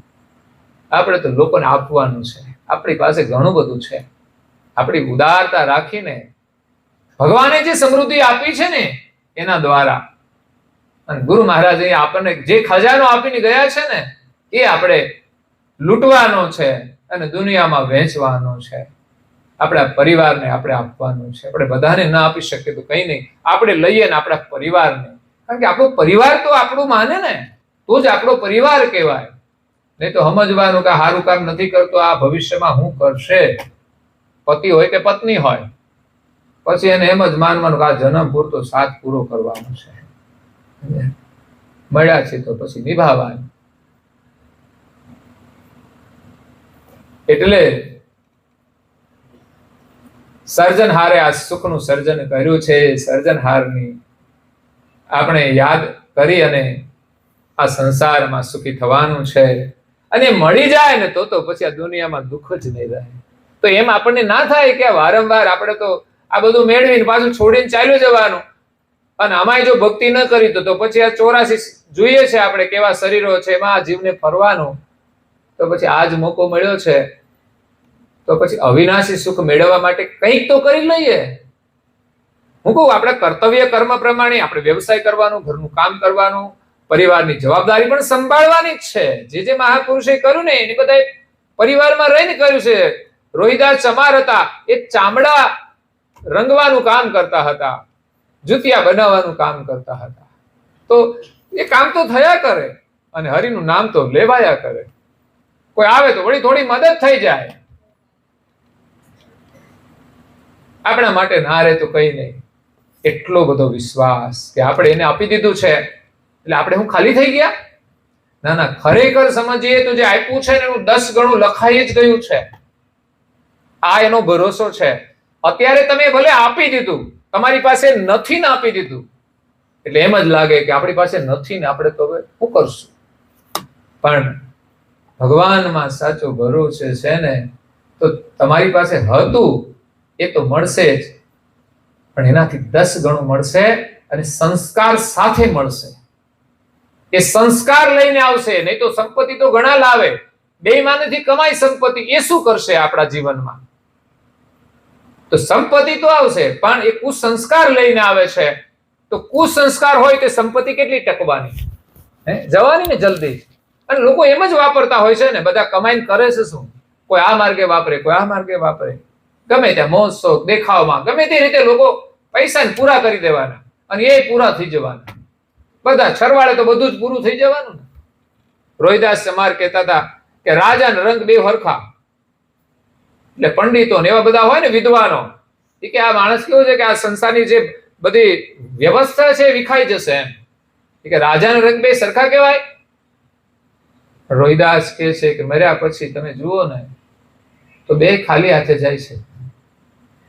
આપણે તો લોકોને આપવાનું છે. આપણી પાસે ઘણું બધું છે. આપણી ઉદારતા રાખીને ભગવાને જે સમૃદ્ધિ આપી છે ને એના દ્વારા, અને ગુરુ મહારાજે આપણને જે ખજાનો આપીને ગયા છે ને એ આપણે લૂંટવાનો છે અને દુનિયામાં વહેંચવાનો છે. આપણા પરિવારને આપણે આપવાનું છે. આપણે બધાને ના આપી શકીએ તો કઈ નહીં, આપણે લઈએ ને આપણા પરિવારને. કારણ કે આપણો પરિવાર તો આપણું માને ને, તો જ આપણો પરિવાર કહેવાય. નહીં તો સમજવાનું કે સારું કામ નથી કરતો, આ ભવિષ્યમાં શું કરશે? પતિ હોય કે પત્ની હોય, પછી એને એમ જ માનવાનું કે આ જન્મ પૂરતો સાથ પૂરો કરવાનો છે, મળ્યા છે તો પછી નિભાવવાનું. એટલે સર્જનહારે આ સુખનું સર્જન કર્યું છે. સર્જનહારની આપણે યાદ કરી અને આ સંસારમાં સુખી થવાનું છે. અને મળી જાય ને તો પછી આ દુનિયામાં દુઃખ જ નહીં રહે. તો એમ આપણને ના થાય કે વારંવાર આપણે તો આ બધું મેળવીને પાછું છોડીને ચાલ્યું જવાનું, અને આમાંય જો ભક્તિ ન કરી તો પછી આ 84 જોઈએ છે આપણે કેવા શરીરો છે, એમાં આ જીવને ફરવાનું. તો પછી આજ મોકો મળ્યો છે તો પછી અવિનાશી સુખ મેળવવા માટે કંઈક તો કરી લઈએ. હું કહું આપણે કર્તવ્ય કર્મ પ્રમાણે આપણે વ્યવસાય કરવાનું, ઘરનું કામ કરવાનું, પરિવારની જવાબદારી પણ સંભાળવાની જ છે. જે મહાપુરુષે કર્યું ને એની બધા પરિવારમાં રહીને કર્યું છે. રોહિદાસ ચમાર હતા, એ ચામડા રંગવાનું કામ કરતા હતા. જુતિયા બનાવવાનું કામ કરતા હતા. તો એ કામ તો થયા કરે અને હરિનું નામ તો લેવાયા કરે. કોઈ આવે તો વળી થોડી મદદ થઈ જાય. આપણા માટે ના રહે તો કઈ નહીં. એટલો બધો વિશ્વાસ કે આપણે એને આપી દીધું છે એટલે આપણે હું ખાલી થઈ ગયા? ના ના, ખરેખર સમજીએ તો જે આપ્યું છે ને એનું 10 ગણું લખાઈ જ ગયું છે. આ એનો ભરોસો છે. અત્યારે તમે ભલે આપી દીધું, તમારી પાસે નથી ને આપી દીધું એટલે એમ જ લાગે કે આપણી પાસે નથી ને આપણે તો હવે શું કરશું. પણ ભગવાનમાં સાચો ભરોસો છે ને તો તમારી પાસે હતું એ તો મળશે જ, પણ એનાથી 10 ગણું મળશે અને સંસ્કાર સાથે મળશે. એ સંસ્કાર લઈને આવશે. નહીં તો સંપત્તિ તો ઘણા લાવે, બેઈમાનીથી કમાય સંપત્તિ, એ શું કરશે આપણા જીવનમાં? તો સંપત્તિ તો આવશે પણ એ કુસંસ્કાર લઈને આવે છે. તો કુસંસ્કાર હોય તો સંપત્તિ કેટલી ટકવાની? જવાની ને જલ્દી. અને લોકો એમ જ વાપરતા હોય છે ને, બધા કમાઈને કરે છે શું? કોઈ આ માર્ગે વાપરે, કોઈ આ માર્ગે વાપરે, ગમે ત્યાં મોજ શોખ દેખાવમાં ગમે તે રીતે લોકો પૈસાને પૂરા કરી દેવાના અને એ પૂરા થઈ જવાના. બધા છરવાળે તો બધું જ પૂરું થઈ જવાનું ને. રોહિદાસ સમાર કહેતા હતા કે રાજાના રંગ બે હરખા. એટલે પંડિતો ને એવા બધા હોય ને વિદ્વાનો, એ કે આ માણસ કેવો છે કે આ સંસારની જે બધી વ્યવસ્થા છે વિખાઈ જશે એમ. કે રાજાનો રંગ બે સરખા કહેવાય? રોહિદાસ કહે છે કે મર્યા પછી તમે જુઓ ને તો બે ખાલી હાથે જાય છે.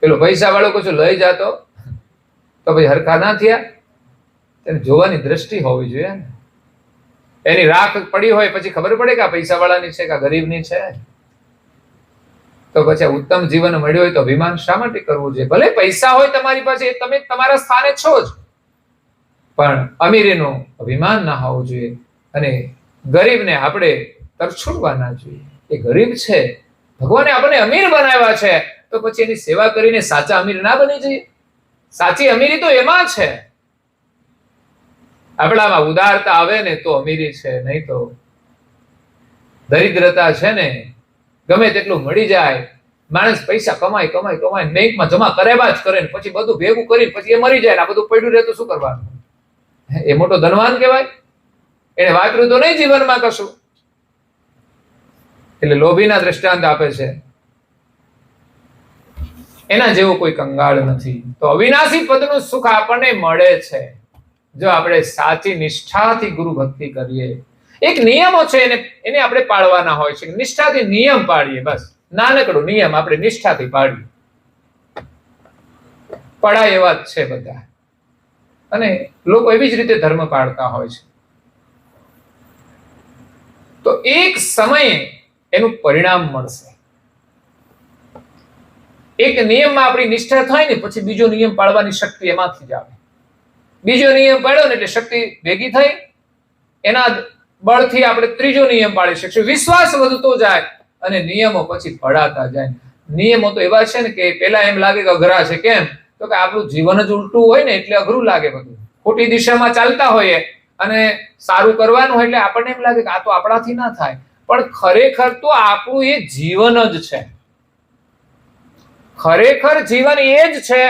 પેલો પૈસા વાળો કશું લઈ જાતો તો પછી હરખા ના થયા? તેને જોવાની દ્રષ્ટિ હોવી જોઈએ ને. એની રાખ પડી હોય પછી ખબર પડે કે આ પૈસા વાળાની છે કે આ ગરીબની છે. તો પછી ઉત્તમ જીવન મળ્યું હોય તો અભિમાન શા માટે કરવું જોઈએ? ભલે પૈસા હોય તમારી પાસે, તમે તમારા સ્થાને છો જ, પણ અમીરીનું અભિમાન ના હોવું જોઈએ. અને ગરીબને આપણે તરછોડવા ના જોઈએ. એ ગરીબ છે, ભગવાને આપણને અમીર બનાવ્યા છે, તો પછી એની સેવા કરીને સાચા અમીર ના બની જઈએ? સાચી અમીરી તો એમાં છે, આપણામાં ઉદારતા આવે ને તો અમીરી છે. નહીં તો દરિદ્રતા છે ને, ગમે તેટલું મળી જાય, માણસ પૈસા કમાય કમાય કમાય બેંકમાં જમા કરાવ્યા જ કરે ને પછી બધું ભેગું કરી પછી એ મરી જાય. આ બધું પડ્યું રહે તો શું કરવાનું? એ મોટો ધનવાન કહેવાય? એને વાપર્યું તો નહીં જીવનમાં કશું. એટલે લોભીના દ્રષ્ટાંત આપે છે, એના જેવો કોઈ કંગાળ નથી. તો અવિનાશી પદનું સુખ આપણને મળે છે જો આપણે સાચી નિષ્ઠાથી ગુરુ ભક્તિ કરીએ. એક નિયમો છે એને આપણે પાળવાના હોય છે. નિષ્ઠાથી નિયમ પાડીએ, બસ નાનકડો નિયમ આપણે નિષ્ઠાથી પાડીએ. પડાય એવા જ છે બધા, અને લોકો એવી જ રીતે ધર્મ પાળતા હોય છે. તો એક સમયે એનું પરિણામ મળશે. એક નિયમમાં આપણી નિષ્ઠા થાય ને પછી બીજો નિયમ પાળવાની શક્તિ એમાંથી જ આવે. બીજો નિયમ પાડ્યો ને એટલે શક્તિ ભેગી થઈ, એના બળથી આપણે ત્રીજો નિયમ પાડી શકીશું. વિશ્વાસ વધતો જાય અને નિયમો પછી પડાતા જાય. નિયમો તો એવા છે ને કે પેલા એમ લાગે કે અઘરા છે. કેમ? તો કે આપણું જીવન જ ઉલટું હોય ને એટલે અઘરું લાગે. બધું ખોટી દિશામાં ચાલતા હોઈએ અને સારું કરવાનું હોય એટલે આપણને એમ લાગે કે આ તો આપણાથી ના થાય. પણ ખરેખર તો આપણું એ જીવન જ છે. ખરેખર જીવન એ જ છે.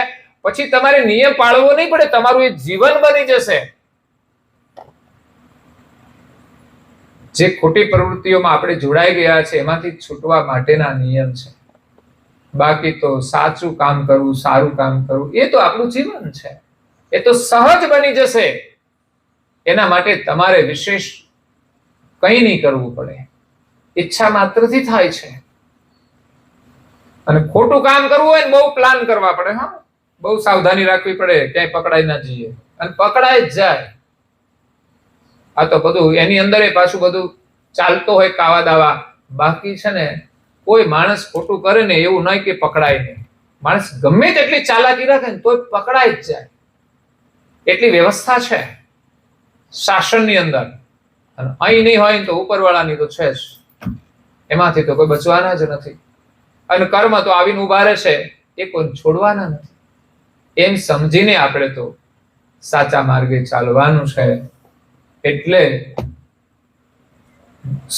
પછી તમારે નિયમ પાળવો નહીં પડે, તમારું એ જીવન બની જશે. જે ખોટી પ્રવૃત્તિઓમાં આપણે જોડાઈ ગયા છે એમાંથી છૂટવા માટેના નિયમ છે. બાકી તો સાચું કામ કરવું, સારું કામ કરવું એ તો આપણું જીવન છે. એ તો સહજ બની જશે. એના માટે તમારે વિશેષ કંઈ નહીં કરવું પડે, ઈચ્છા માત્રથી થાય છે. અને ખોટું કામ કરવું હોય ને બહુ પ્લાન કરવા પડે. હા, બહુ સાવધાની રાખવી પડે, ક્યાંય પકડાઈ ના જઈએ. અને પકડાઈ જ જાય. આ તો બધું એની અંદર પાછું બધું ચાલતો હોય કાવા દાવા. બાકી છે ને કોઈ માણસ ખોટું કરે ને એવું નહીં કે પકડાય નહીં. માણસ ગમે તેટલી ચાલાકી રાખે ને તોય પકડાઈ જ જાય. એટલી વ્યવસ્થા છે શાસનની અંદર. અને અહીં નહીં હોય તો ઉપરવાળાની તો છે જ. એમાંથી તો કોઈ બચવાના જ નથી. અને કર્મ તો આવીને ઉભા રહેશે, એ કોઈ છોડવાના નથી. એમ સમજીને આપણે તો સાચા માર્ગે ચાલવાનું છે. એટલે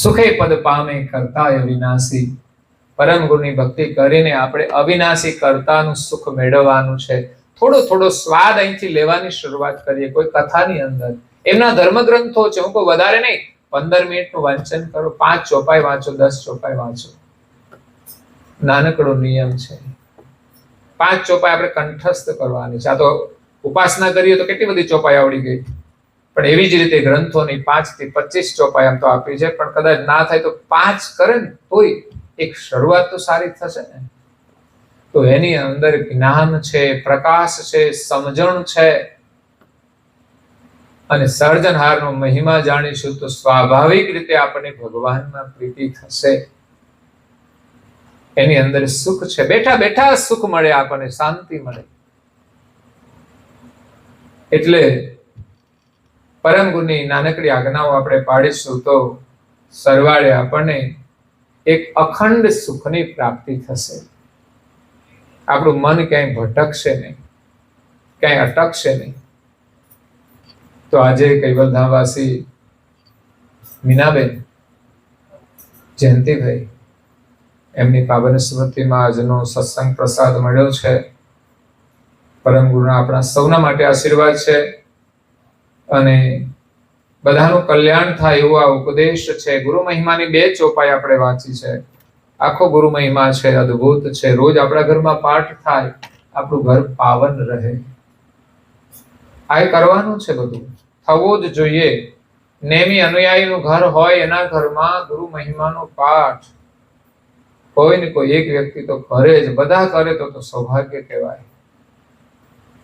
સુખે પદ પામે કરતા અવિનાશી. પરમ ગુરુની ભક્તિ કરીને આપણે અવિનાશી કરતાનું સુખ મેળવવાનું છે. થોડો થોડો સ્વાદ અહીંથી લેવાની શરૂઆત કરીએ. કોઈ કથાની અંદર એમના ધર્મગ્રંથો છે, હું કોઈ વધારે નહીં, 15 મિનિટનું વાંચન કરો, 5 ચોપાઈ વાંચો, 10 ચોપાઈ વાંચો. નાનકડો નિયમ છે. 5 ચોપાઈ આપણે કંઠસ્થ કરવાની છે. આ તો ઉપાસના કરીએ તો કેટલી બધી ચોપાઈ આવડી ગઈ, પણ એવી જ રીતે ગ્રંથોની 5 થી 25 ચોપાઈ આમ તો આપી છે. પણ કદાચ ના થાય તો 5 કરે ને તોય એક શરૂઆત તો સારી થશે ને. તો એની અંદર જ્ઞાન છે, પ્રકાશ છે, સમજણ છે, અને સર્જનહારનો મહિમા જાણીશું તો સ્વાભાવિક રીતે આપણને ભગવાનમાં પ્રીતિ થશે. એની અંદર સુખ છે, બેઠા બેઠા સુખ મળે આપણને, શાંતિ મળે. એટલે પરમ ગુરુની નાનકડી આજ્ઞાઓ આપણે પાડીશું તો સરવાળે આપણને એક અખંડ સુખની પ્રાપ્તિ થશે. આપણું મન ક્યાંય ભટકશે નહીં, ક્યાંય અટકશે નહીં. તો આજે કૈવલધામવાસી મીનાબેન, જયંતિભાઈ, એમની પાવન સ્મૃતિમાં આજનો સત્સંગ પ્રસાદ મળ્યો છે. પરમ ગુરુના આપણા સૌના માટે આશીર્વાદ છે, અને બધાનું કલ્યાણ થાય એવો આ ઉપદેશ છે. ગુરુ મહિમાની 2 ચોપાઈ આપણે વાંચી છે. આખો ગુરુ મહિમા છે, અદ્ભુત છે. રોજ આપણા ઘરમાં પાઠ થાય, આપણું ઘર પાવન રહે. આ કરવાનું છે, બધું થવું જ જોઈએ. નેમી અનુયાયીનું ઘર હોય, એના ઘરમાં ગુરુ મહિમાનો પાઠ કોઈ ને કોઈ એક વ્યક્તિ તો કરે જ. બધા કરે તો સૌભાગ્ય કહેવાય.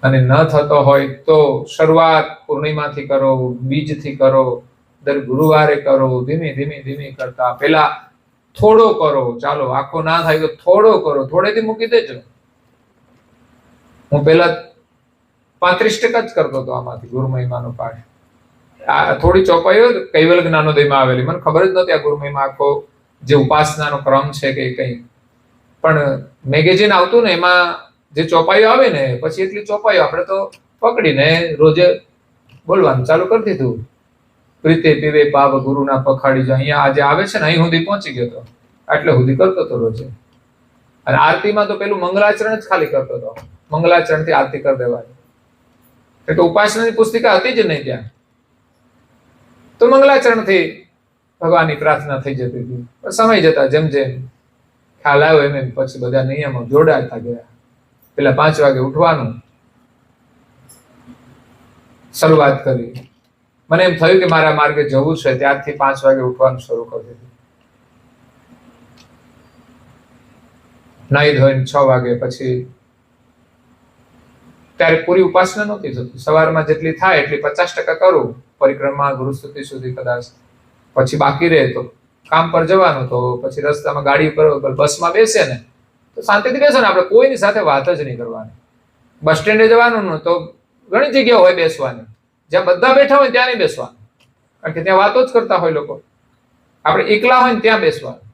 અને ન થતો હોય તો શરૂઆત પૂર્ણિમાથી કરો, બીજથી કરો, દર ગુરુવારે કરો. ધીમે ધીમે ધીમે કરતા પેલા થોડો કરો. ચાલો આખો ના થાય તો થોડો કરો, થોડેથી મૂકી દેજો. હું પેલા 35% જ કરતો હતો આમાંથી ગુરુ મહિમાનો પાઠ. આ થોડી ચોપાઈઓ કૈવલ જ્ઞાનોદયમાં આવેલી, મને ખબર જ નહોતી આ ગુરુ મહિમા આખો જે ઉપાસનાનો ક્રમ છે કે કઈ. પણ મેગેઝિન આવતું ને એમાં જે ચોપાઈઓ આવે ને, પછી એટલી ચોપાઈઓ આપણે તો પકડીને રોજે બોલવાનું ચાલુ કરી દીધું. પ્રીતે પીવે પાવ ગુરુના પખાડી જો. અહીંયા આજે આવે છે ને, અહીં સુધી પહોંચી ગયો હતો. આટલે સુધી કરતો હતો રોજે. અને આરતીમાં તો પેલું મંગલાચરણ જ ખાલી કરતો હતો. મંગલાચરણથી આરતી કરી દેવાની. એટલે ઉપાસનાની પુસ્તિકા હતી જ નહીં ત્યાં. તો મંગલાચરણથી ભગવાનની પ્રાર્થના થઈ જતી હતી. સમય જતા જેમ જેમ ખ્યાલ આવ્યો એમ પછી બધા નિયમો જોડાતા ગયા. પેલા 5 વાગે ઉઠવાનું શરૂઆત કરી. મને એમ થયું કે મારા માર્ગે જવું છે, ત્યારથી 5 વાગે ઉઠવાનું શરૂ કરી દીધું. નાઈ ધોઈને 6 વાગે પછી. ત્યારે પૂરી ઉપાસના નહોતી થતી. સવારમાં જેટલી થાય એટલી 50% કરું, પરિક્રમા ગુરુસ્તુતિ સુધી કદાચ. પછી બાકી રહે તો કામ પર જવાનું. તો પછી રસ્તામાં ગાડી પર બસમાં બેસે ને તો શાંતિથી બેસો ને. આપણે કોઈની સાથે વાત જ નહીં કરવાની. બસ સ્ટેન્ડે જવાનું તો ઘણી જગ્યા હોય બેસવાની, જ્યાં બધા બેઠા હોય ત્યાં નહીં બેસવાનું, કારણ કે ત્યાં વાતો જ કરતા હોય લોકો. આપણે એકલા હોય ને ત્યાં બેસવાનું.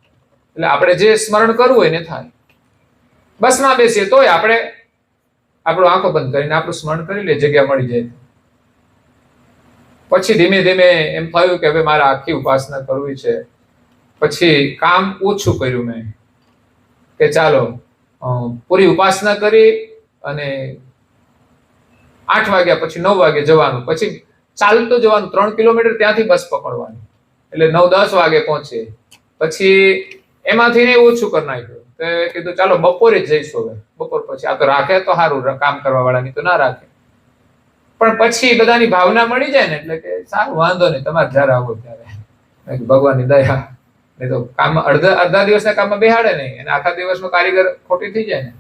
એટલે આપણે જે સ્મરણ કરવું હોય ને થાય. બસમાં બેસીએ તોય આપણે આપણો આંખો બંધ કરીને આપણું સ્મરણ કરી લે, જગ્યા મળી જાય. પછી ધીમે ધીમે એમ થયું કે હવે મારે આખી ઉપાસના કરવી છે. પછી કામ ઓછું કર્યું મેં, કે ચાલો પૂરી ઉપાસના કરી અને 8 વાગ્યા પછી 9 વાગે જવાનું. પછી ચાલતું જવાનું 3 કિલોમીટર, ત્યાંથી બસ પકડવાની, એટલે 9-10 વાગે પહોંચે. પછી એમાંથી ને ઓછું કરી નાખ્યું. તો કીધું ચાલો બપોરે જ જઈશું. હવે બપોર પછી આ તો રાખે તો સારું, કામ કરવા વાળાની તો ના રાખે. પણ પછી બધાની ભાવના મળી જાય ને, એટલે કે સારું, વાંધો નહીં, તમારે જયારે આવો ત્યારે. ભગવાનની દયા. નહીં તો કામ અડધા દિવસના કામમાં બેહાડે નહીં, અને આખા દિવસનો કારીગર ખોટી થઈ જાય ને.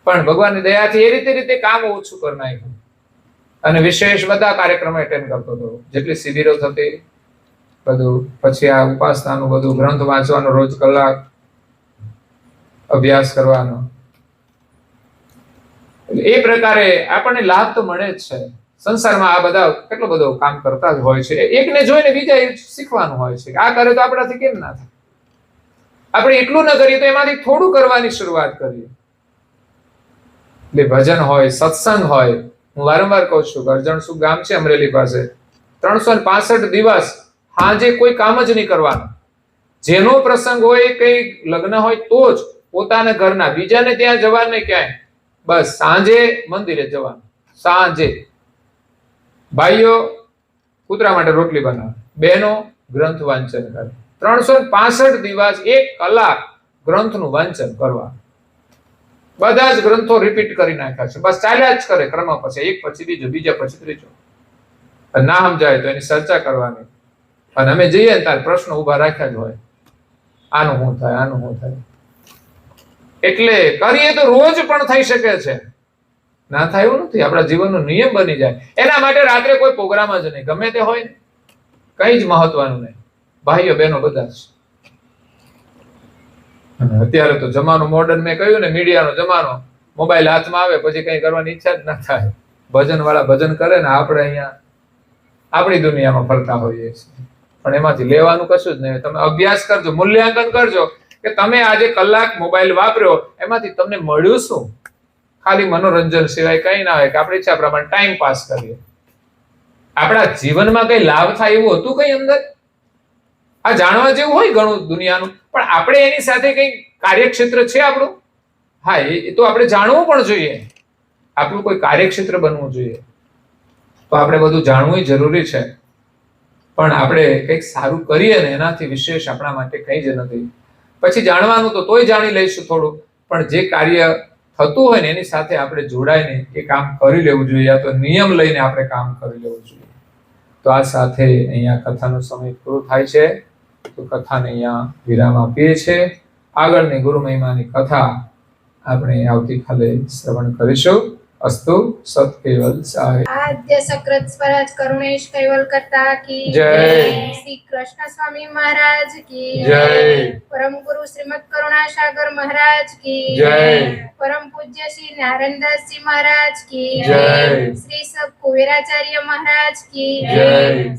પણ ભગવાનની દયાથી એ રીતે કામ ઓછું કરી નાખ્યું. અને વિશેષ બધા કાર્યક્રમો એટેન્ડ કરતો હતો, જેટલી શિબિરો થતી બધું. પછી આ ઉપાસનાનું બધું, ગ્રંથ વાંચવાનો રોજ કલાક, અભ્યાસ કરવાનો. એ પ્રકારે આપણને લાભ તો મળે જ છે. સંસારમાં આ બધા કેટલો બધો કામ કરતા જ હોય છે. એકને જોઈને બીજા શીખવાનું હોય છે. આ કરે તો આપણાથી કેમ ના થાય? આપણે એટલું ન કરીએ તો એમાંથી થોડું કરવાની શરૂઆત કરીએ. એટલે ભજન હોય, સત્સંગ હોય. હું વારંવાર કહું છું કે અરજણસુખ ગામ છે અમરેલી પાસે, 365 દિવસ હાજે કોઈ કામ જ નહીં કરવાનું. જેનો પ્રસંગ હોય, કઈ લગ્ન હોય તો જ પોતાના ઘરના, બીજાને ત્યાં જવા નહીં ક્યાંય. બસ સાંજે મંદિરે જવાનું. સાંજે ભાઈઓ કૂતરા માટે રોટલી બનાવે, બહેનો ગ્રંથ વાંચન કરે. 365 દિવસ 1 કલાક ગ્રંથનું વાંચન કરવા. બધા જ ગ્રંથો રિપીટ કરી નાખ્યા છે, બસ ચાલ્યા જ કરે ક્રમ પછી, એક પછી બીજો, બીજા પછી ત્રીજો. ના સમજાય તો એની ચર્ચા કરવાની. અને અમે જઈએ ને ત્યારે પ્રશ્નો ઉભા રાખ્યા જ હોય, આનું શું થાય, આનું શું થાય. એટલે કરીએ તો રોજ પણ થઈ શકે છે, ના થાય એવું નથી. આપણા જીવનનો નિયમ બની જાય. એના માટે રાત્રે કોઈ પ્રોગ્રામ જ નહીં, ગમે તે હોય ને, કઈ જ મહત્વનું નહીં. ભાઈઓ બહેનો બધા જ. અને અત્યારે તો જમાનો મોડર્ન, મેં કહ્યું ને, મીડિયાનો જમાનો. મોબાઈલ હાથમાં આવે પછી કઈ કરવાની ઈચ્છા જ ના થાય. ભજન વાળા ભજન કરે ને, આપણે અહીંયા આપણી દુનિયામાં ફરતા હોઈએ છીએ. પણ એમાંથી લેવાનું કશું જ નહીં. તમે અભ્યાસ કરજો, મૂલ્યાંકન કરજો કે તમે આજે કલાક મોબાઈલ વાપર્યો, એમાંથી તમને મળ્યું શું? ખાલી મનોરંજન સિવાય કઈ ના હોય, કે આપણી ઈચ્છા પ્રમાણે ટાઈમ પાસ કરીએ. આપણા જીવનમાં કઈ લાભ થાય એવું હતું કઈ અંદર? આ જાણવા જેવું હોય ઘણું દુનિયાનું, પણ આપણે એની સાથે કઈ કાર્યક્ષેત્ર છે આપણું? હા, એ તો આપણે જાણવું પણ જોઈએ. આપણું કોઈ કાર્યક્ષેત્ર બનવું જોઈએ. તો આપણે બધું જાણવું જરૂરી છે. પણ આપણે કંઈક સારું કરીએ ને, એનાથી વિશેષ આપણા માટે કંઈ જ નથી. પછી જાણવાનું તો તોય જાણી લઈશું થોડું, પણ જે કાર્ય થતું હોય ને એની સાથે આપણે જોડાઈને એ કામ કરી લેવું જોઈએ, યા તો નિયમ લઈને આપણે કામ કરી લેવું જોઈએ. તો આ સાથે અહીંયા કથાનો સમય પૂરો થાય છે. તો કથાને અહીંયા વિરામ આપીએ છીએ. આગળની ગુરુ મહિમાની કથા આપણે આવતીકાલે શ્રવણ કરીશું. અસ્તુ. સત કેવલ સાહેબ. આદ્ય સક્રત સ્વરાજ કરુણેશ કૈવલ કરતા કી જય. શ્રી કૃષ્ણ સ્વામી મહારાજ કી જય. પરમ ગુરુ શ્રીમદ કરુણાસાગર મહારાજ કી જય. પરમ પૂજ્ય શ્રી નારાયણદાસજી મહારાજ કી જય. શ્રી સબ કુબેરાચાર્ય મહારાજ કી જય.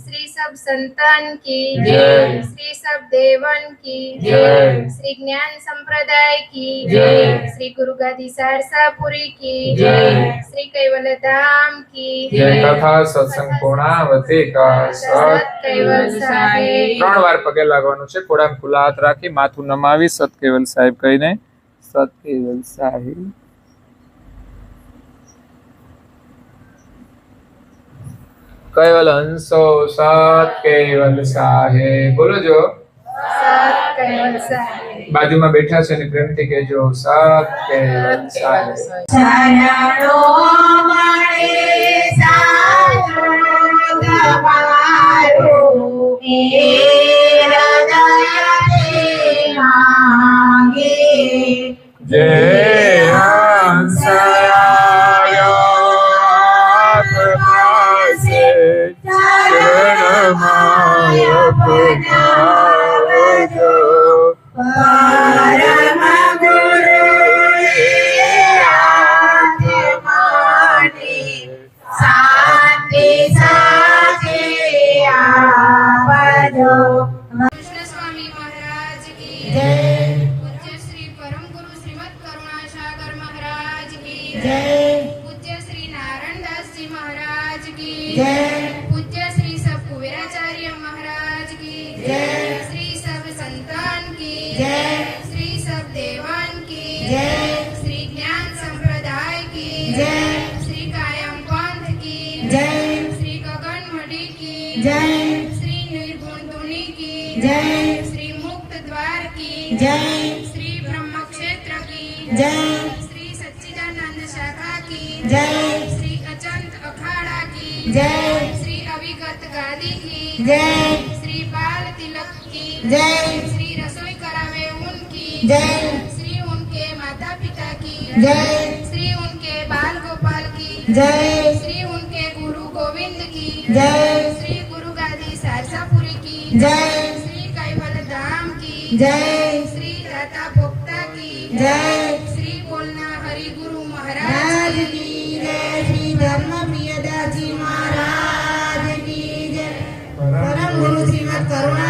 શ્રી સબ સંતન કી જય. શ્રી સબ દેવન કી જય. શ્રી જ્ઞાન સંપ્રદાય કી જય. શ્રી ગુરુ ગાદી સારસાપુરી કી જય. શ્રી કૈવલ ધામ કી જય. કથા સત્સંગ પૂર્ણાવતી કા સત. કૈવલ સાહેબ. 3 વાર પગે લાગવાનું છે. કોડામ ખુલ્લા હાથ રાખી માથું નમાવી સત કેવલ સાહેબ કહીને સત કેવલ સાહેબ. કૈવલ હંસો સત કેવલ સાહેબ. બોલો જો. સત કૈવલ સાહેબ. બાજુમાં બેઠા છે ને પ્રેમથી કહેજો સત કેવલ સાહેબ. શરણો મળે સાધુ તમારું એ હૃદયથી માંગે. જય હંસરાયો પાસે શરણમાય પધારજો. પરમ ગુરુએ આત્માની શાંતિ સાથે આપજો. કૃષ્ણ સ્વામી મહારાજ કી જય. પૂજ્ય શ્રી પરમ ગુરુ શ્રીમદ કરુણાસાગર મહારાજ કી જય. પૂજ્ય શ્રી નારાયણદાસજી મહારાજ કી જય. પૂજ્ય શ્રી સબ કુબેરાચાર્ય મહારાજ કી જય. શ્રી સબ સંતાન કી જય. શ્રી સબ દેવાન કી જય. શ્રી જ્ઞાન સંપ્રદાય કી જય. શ્રી કાયમ પંથ કી જય. શ્રી ગગન મઢી કી જય. શ્રી નિર્ગુણ ધુની કી જય. શ્રી મુક્ત દ્વાર કી જય. શ્રી બ્રહ્મ ક્ષેત્ર કી જય. શ્રી સચ્ચિદાનંદ શાખા કી જય. શ્રી અચંત અખાડા કી જય. શ્રી અવિગત ગાદી કી જય. શ્રી બાલ તિલક की जय. श्री रसोई करावे उनकी जय. श्री उनके माता पिता की जय. श्री उनके बाल गोपाल की जय. श्री उनके गुरु गोविंद की जय. श्री गुरु गादी सारसापुरी की जय. श्री कैवल धाम की जय. श्री दाता भोक्ता की जय. श्री बोलना हरि गुरु महाराज की जय. श्री धर्म प्रियदास जी महाराज की जय. परम गुरु श्रीमद करुणा